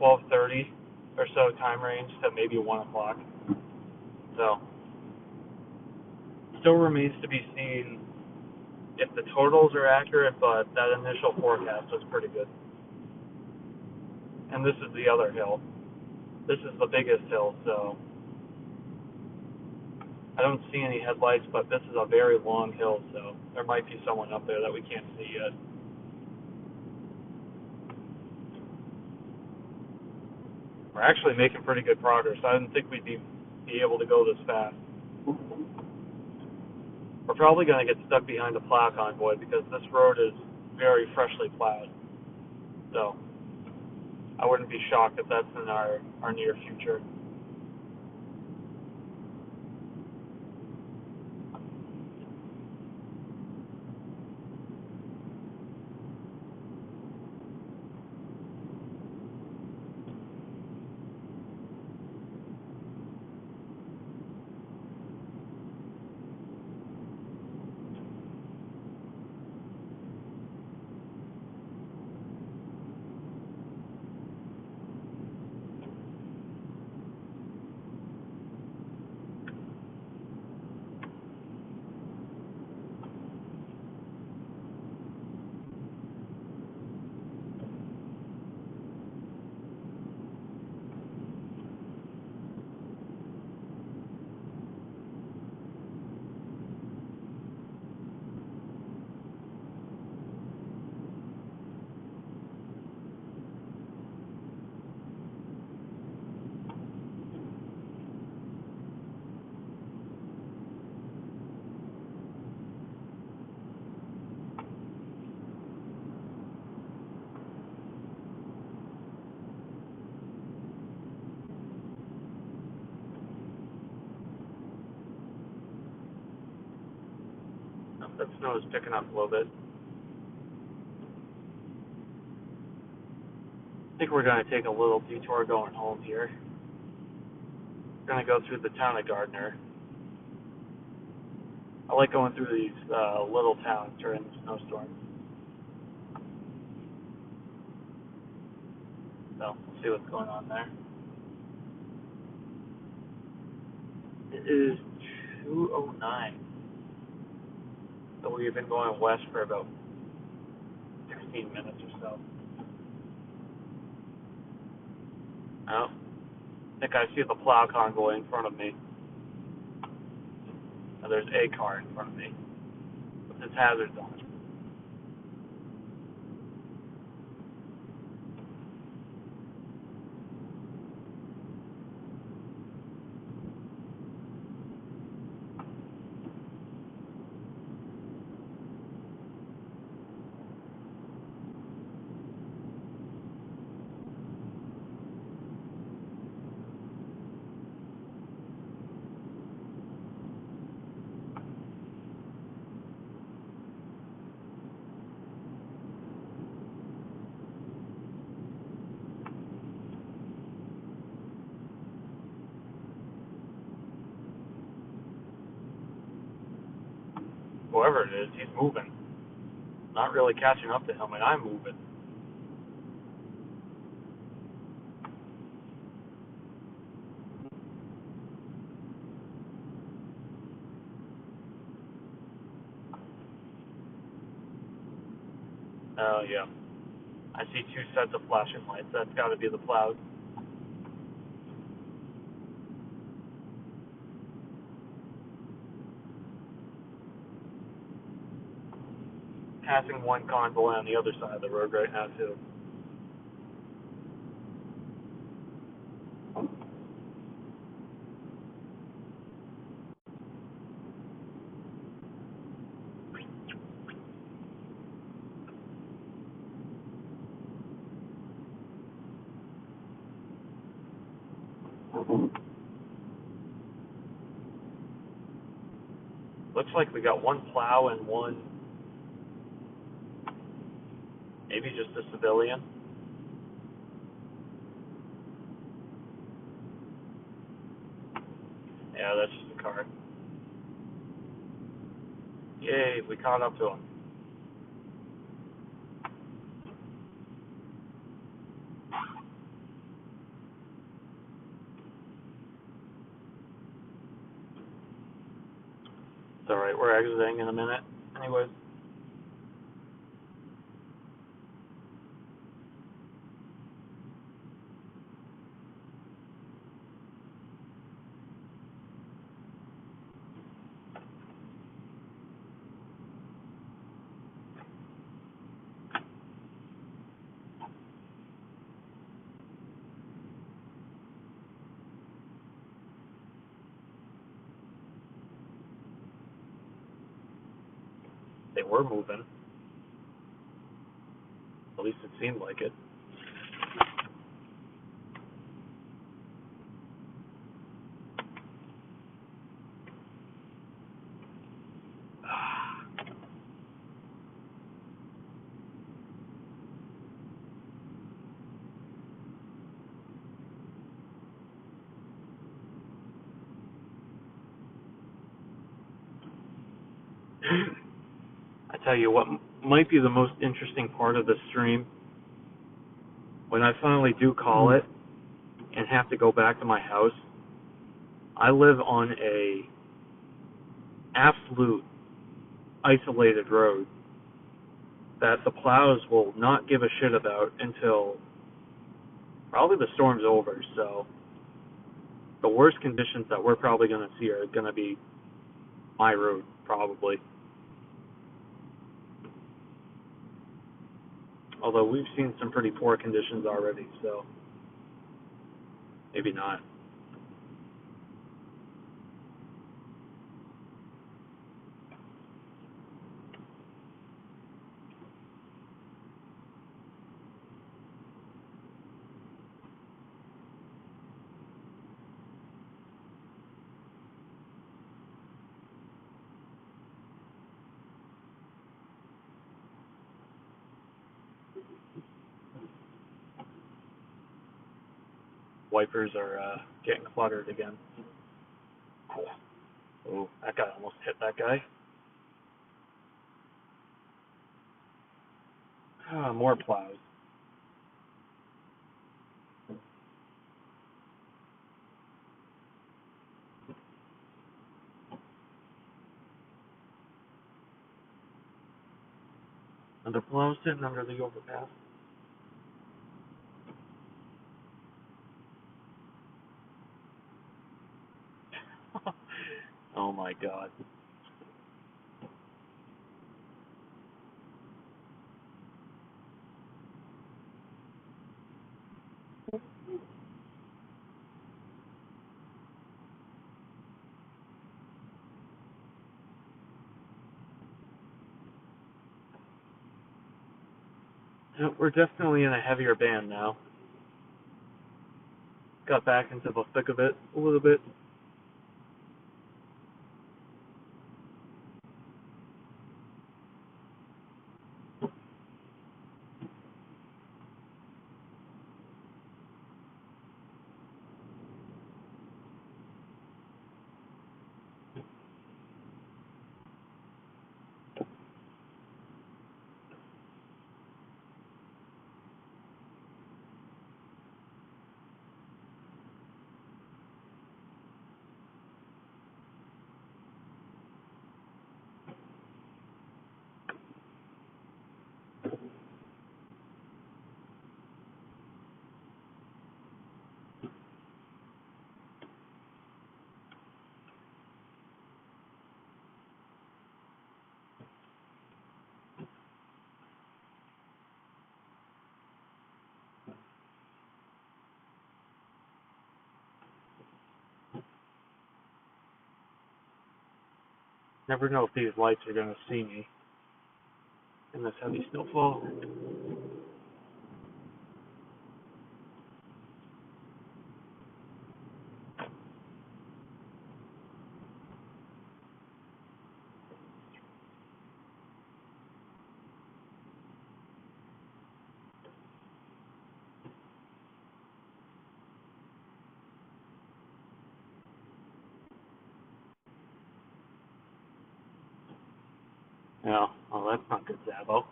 12:30 or so time range to maybe 1 o'clock. So, still remains to be seen if the totals are accurate, but that initial forecast was pretty good. And this is the other hill. This is the biggest hill, so I don't see any headlights, but this is a very long hill, so there might be someone up there that we can't see yet. We're actually making pretty good progress. I didn't think we'd be able to go this fast. We're probably going to get stuck behind a plow convoy because this road is very freshly plowed. So I wouldn't be shocked if that's in our near future. That snow is picking up a little bit. I think we're going to take a little detour going home here. We're going to go through the town of Gardner. I like going through these little towns during the snowstorm. So, we'll see what's going on there. It is 2:09. So we've been going west for about 16 minutes or so. Oh, I think I see the plow convoy in front of me. Now there's a car in front of me with its hazards on. Whoever it is, he's moving. Not really catching up to him, and I'm moving. Oh, yeah. I see two sets of flashing lights. That's got to be the plows. Passing one convoy on the other side of the road right now, too. Looks like we got one plow and one, maybe just a civilian. Yeah, that's just a car. Yay, we caught up to him. It's alright, we're exiting in a minute. Anyways. They were moving. At least it seemed like it. I tell you what might be the most interesting part of the stream, when I finally do call it and have to go back to my house. I live on a absolute isolated road that the plows will not give a shit about until probably the storm's over. So the worst conditions that we're probably going to see are going to be my road, probably. Although we've seen some pretty poor conditions already, so maybe not. wipers are getting cluttered again. Cool. Oh, that guy almost hit that guy. More plows. Another plow sitting under the overpass. Oh my god. Yep, we're definitely in a heavier band now. Got back into the thick of it a little bit. Never know if these lights are going to see me in this heavy snowfall. Yeah, well, that's not good, Zabo.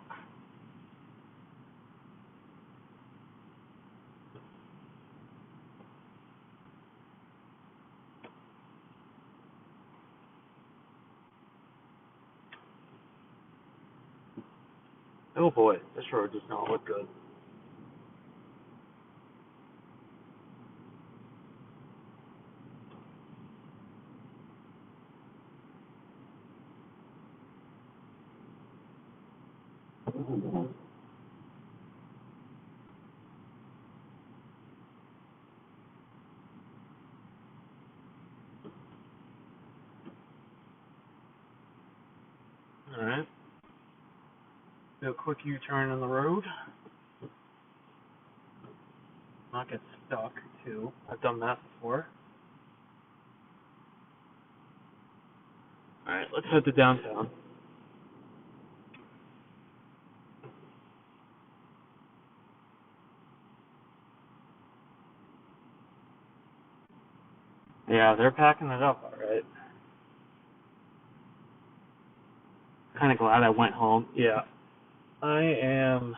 Oh boy, this road does not look good. Alright. Do a quick U-turn on the road. Not get stuck, too. I've done that before. Alright, let's head to downtown. Yeah, they're packing it up, alright. Kind of glad I went home. Yeah. I am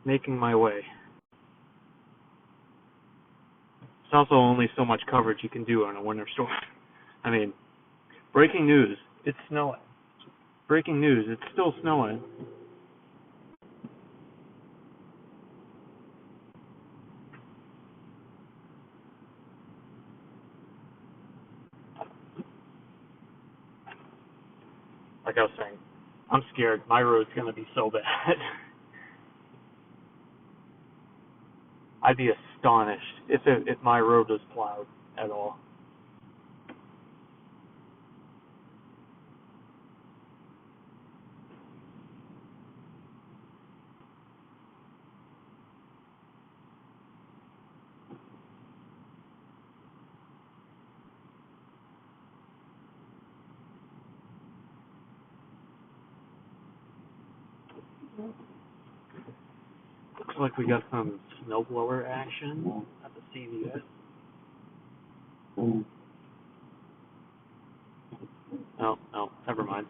making my way. There's also only so much coverage you can do on a winter storm. I mean, breaking news, it's snowing. Breaking news, it's still snowing. Like I was saying, I'm scared. My road's going to be so bad. I'd be astonished if my road was plowed at all. Looks like we got some snowblower action at the CVS. No, never mind.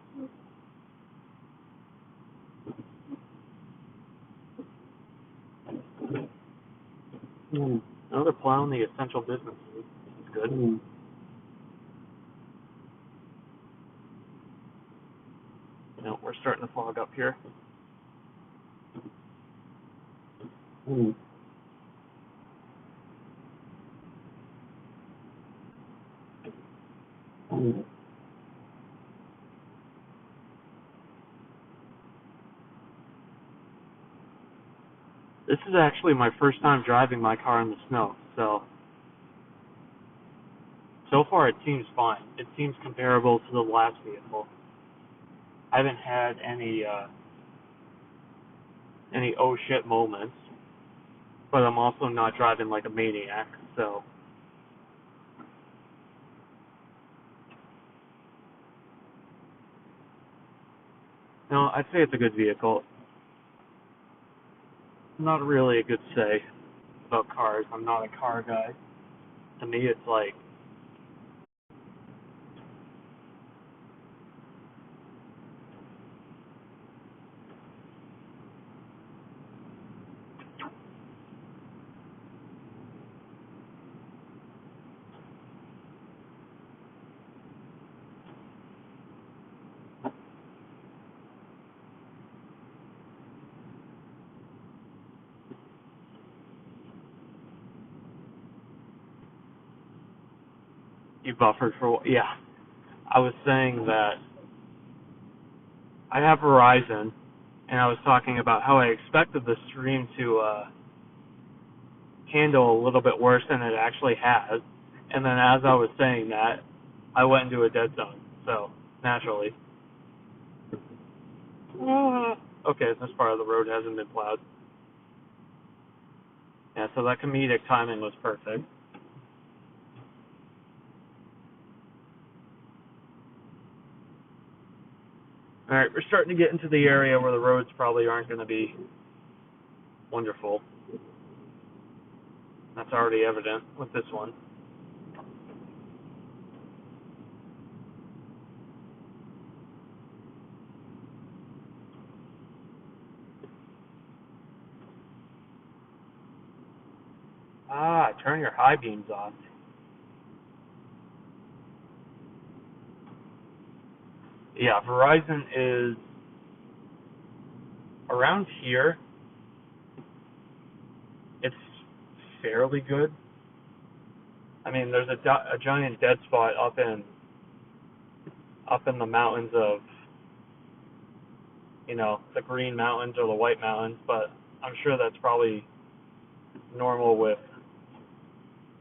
Another plow in the essential businesses. That's good. No, we're starting to fog up here. This is actually my first time driving my car in the snow, so far it seems fine. It seems comparable to the last vehicle. I haven't had any oh shit moments, but I'm also not driving like a maniac, so. No, I'd say it's a good vehicle. Not really a good say about cars. I'm not a car guy. To me, it's like, you buffered for, yeah. I was saying that I have Verizon, and I was talking about how I expected the stream to handle a little bit worse than it actually has. And then as I was saying that, I went into a dead zone. So, naturally. Okay, this part of the road hasn't been plowed. Yeah, so that comedic timing was perfect. Alright, we're starting to get into the area where the roads probably aren't going to be wonderful. That's already evident with this one. Turn your high beams off. Yeah, Verizon is around here. It's fairly good. I mean, there's a giant dead spot up in the mountains of, the Green Mountains or the White Mountains, but I'm sure that's probably normal with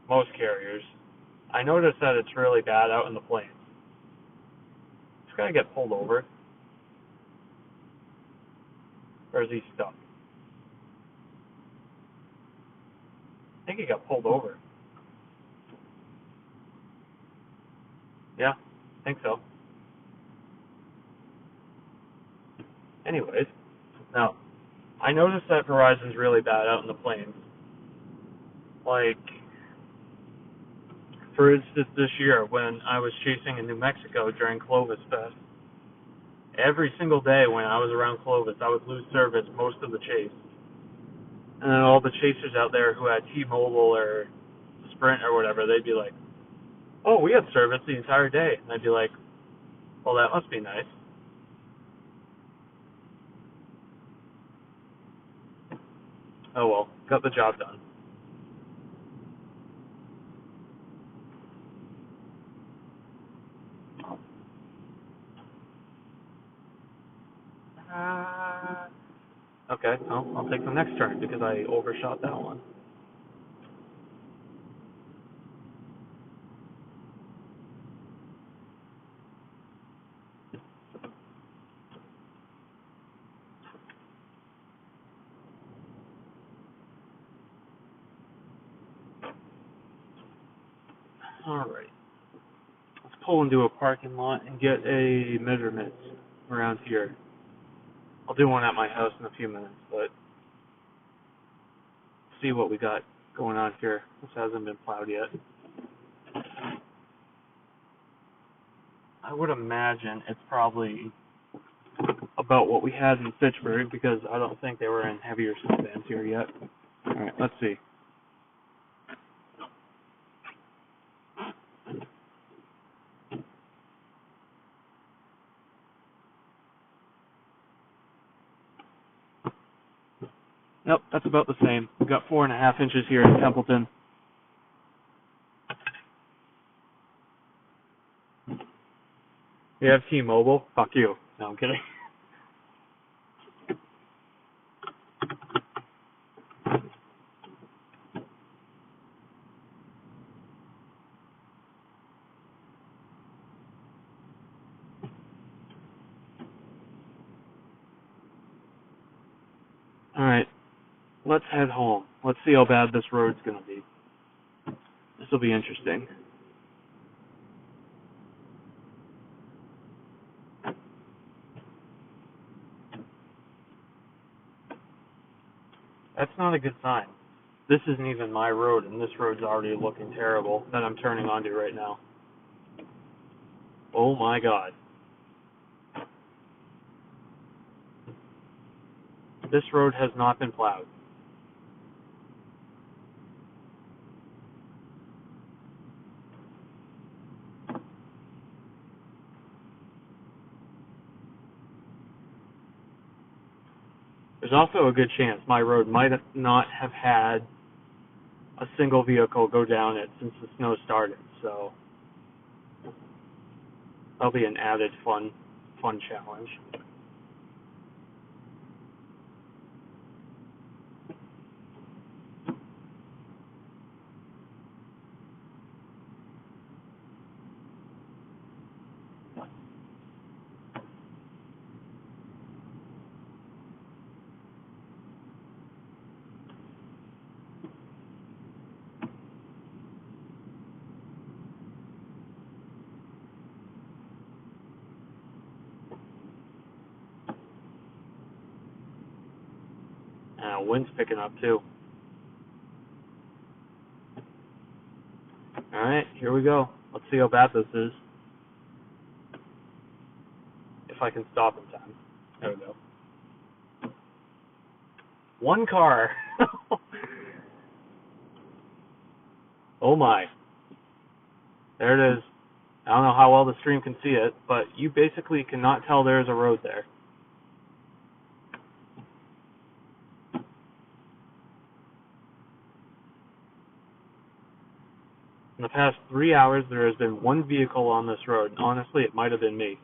most carriers. I noticed that it's really bad out in the plains. This guy get pulled over? Or is he stuck? I think he got pulled over. Yeah, I think so. Anyways, now, I noticed that Verizon's really bad out in the plains. Like, for instance, this year when I was chasing in New Mexico during Clovis Fest, every single day when I was around Clovis, I would lose service most of the chase. And then all the chasers out there who had T-Mobile or Sprint or whatever, they'd be like, oh, we had service the entire day. And I'd be like, well, that must be nice. Oh well, got the job done. Okay, well, I'll take the next turn because I overshot that one. Alright. Let's pull into a parking lot and get a measurement around here. I'll do one at my house in a few minutes, but see what we got going on here. This hasn't been plowed yet. I would imagine it's probably about what we had in Fitchburg, because I don't think they were in heavier snow bands here yet. Alright, let's see. Nope, that's about the same. We've got 4.5 inches here in Templeton. You have T-Mobile? Fuck you. No, I'm kidding. Alright, let's head home. Let's see how bad this road's gonna be. This will be interesting. That's not a good sign. This isn't even my road, and this road's already looking terrible that I'm turning onto right now. Oh my god. This road has not been plowed. There's also a good chance my road might not have had a single vehicle go down it since the snow started, so that'll be an added fun challenge. Wind's picking up too. Alright, here we go. Let's see how bad this is. If I can stop in time. There we go. One car. Oh my. There it is. I don't know how well the stream can see it, but you basically cannot tell there's a road there. In the past 3 hours, there has been one vehicle on this road. Honestly, it might have been me.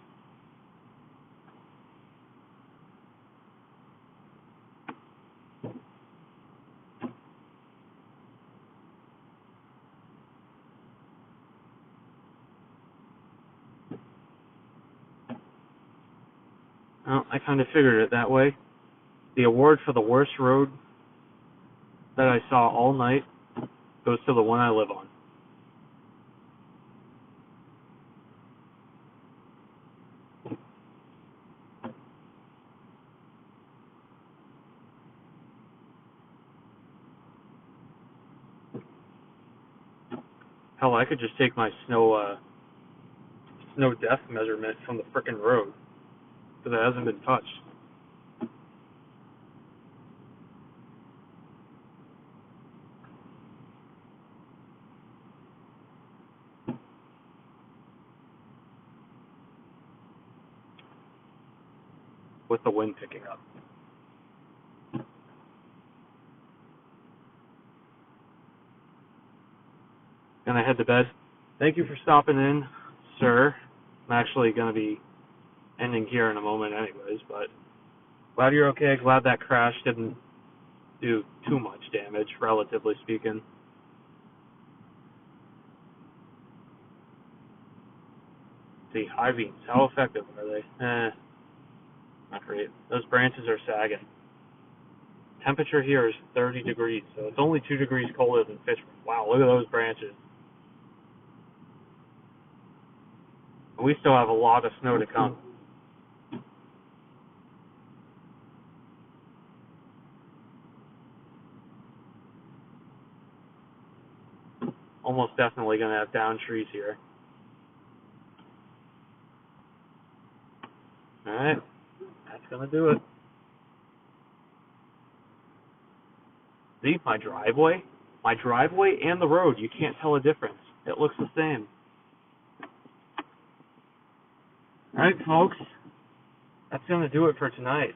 Well, I kind of figured it that way. The award for the worst road that I saw all night goes to the one I live on. Hell, I could just take my snow depth measurement from the frickin' road, because it hasn't been touched. With the wind picking up. Gonna head to bed. Thank you for stopping in, sir. I'm actually gonna be ending here in a moment anyways, but glad you're okay. Glad that crash didn't do too much damage, relatively speaking. See, high beams, how effective are they? Not great. Those branches are sagging. Temperature here is 30 degrees, so it's only 2 degrees colder than Fitchburg. Wow, look at those branches. And we still have a lot of snow to come. almost definitely going to have down trees here. Alright, that's going to do it. See, my driveway and the road, you can't tell a difference. It looks the same. Alright, folks, that's going to do it for tonight.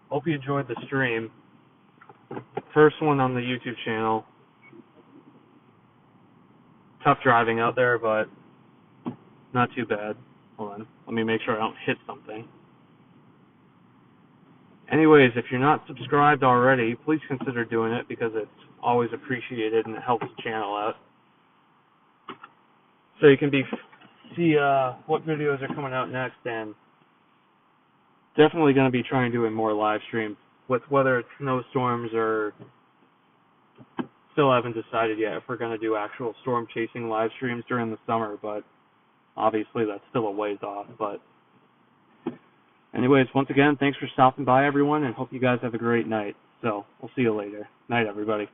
Hope you enjoyed the stream. First one on the YouTube channel. Tough driving out there, but not too bad. Hold on, let me make sure I don't hit something. Anyways, if you're not subscribed already, please consider doing it because it's always appreciated and it helps the channel out. So you can see what videos are coming out next, and definitely going to be trying doing more live streams with whether it's snowstorms or still haven't decided yet if we're going to do actual storm chasing live streams during the summer, but obviously that's still a ways off. But anyways, once again, thanks for stopping by, everyone, and hope you guys have a great night. So we'll see you later. Night, everybody.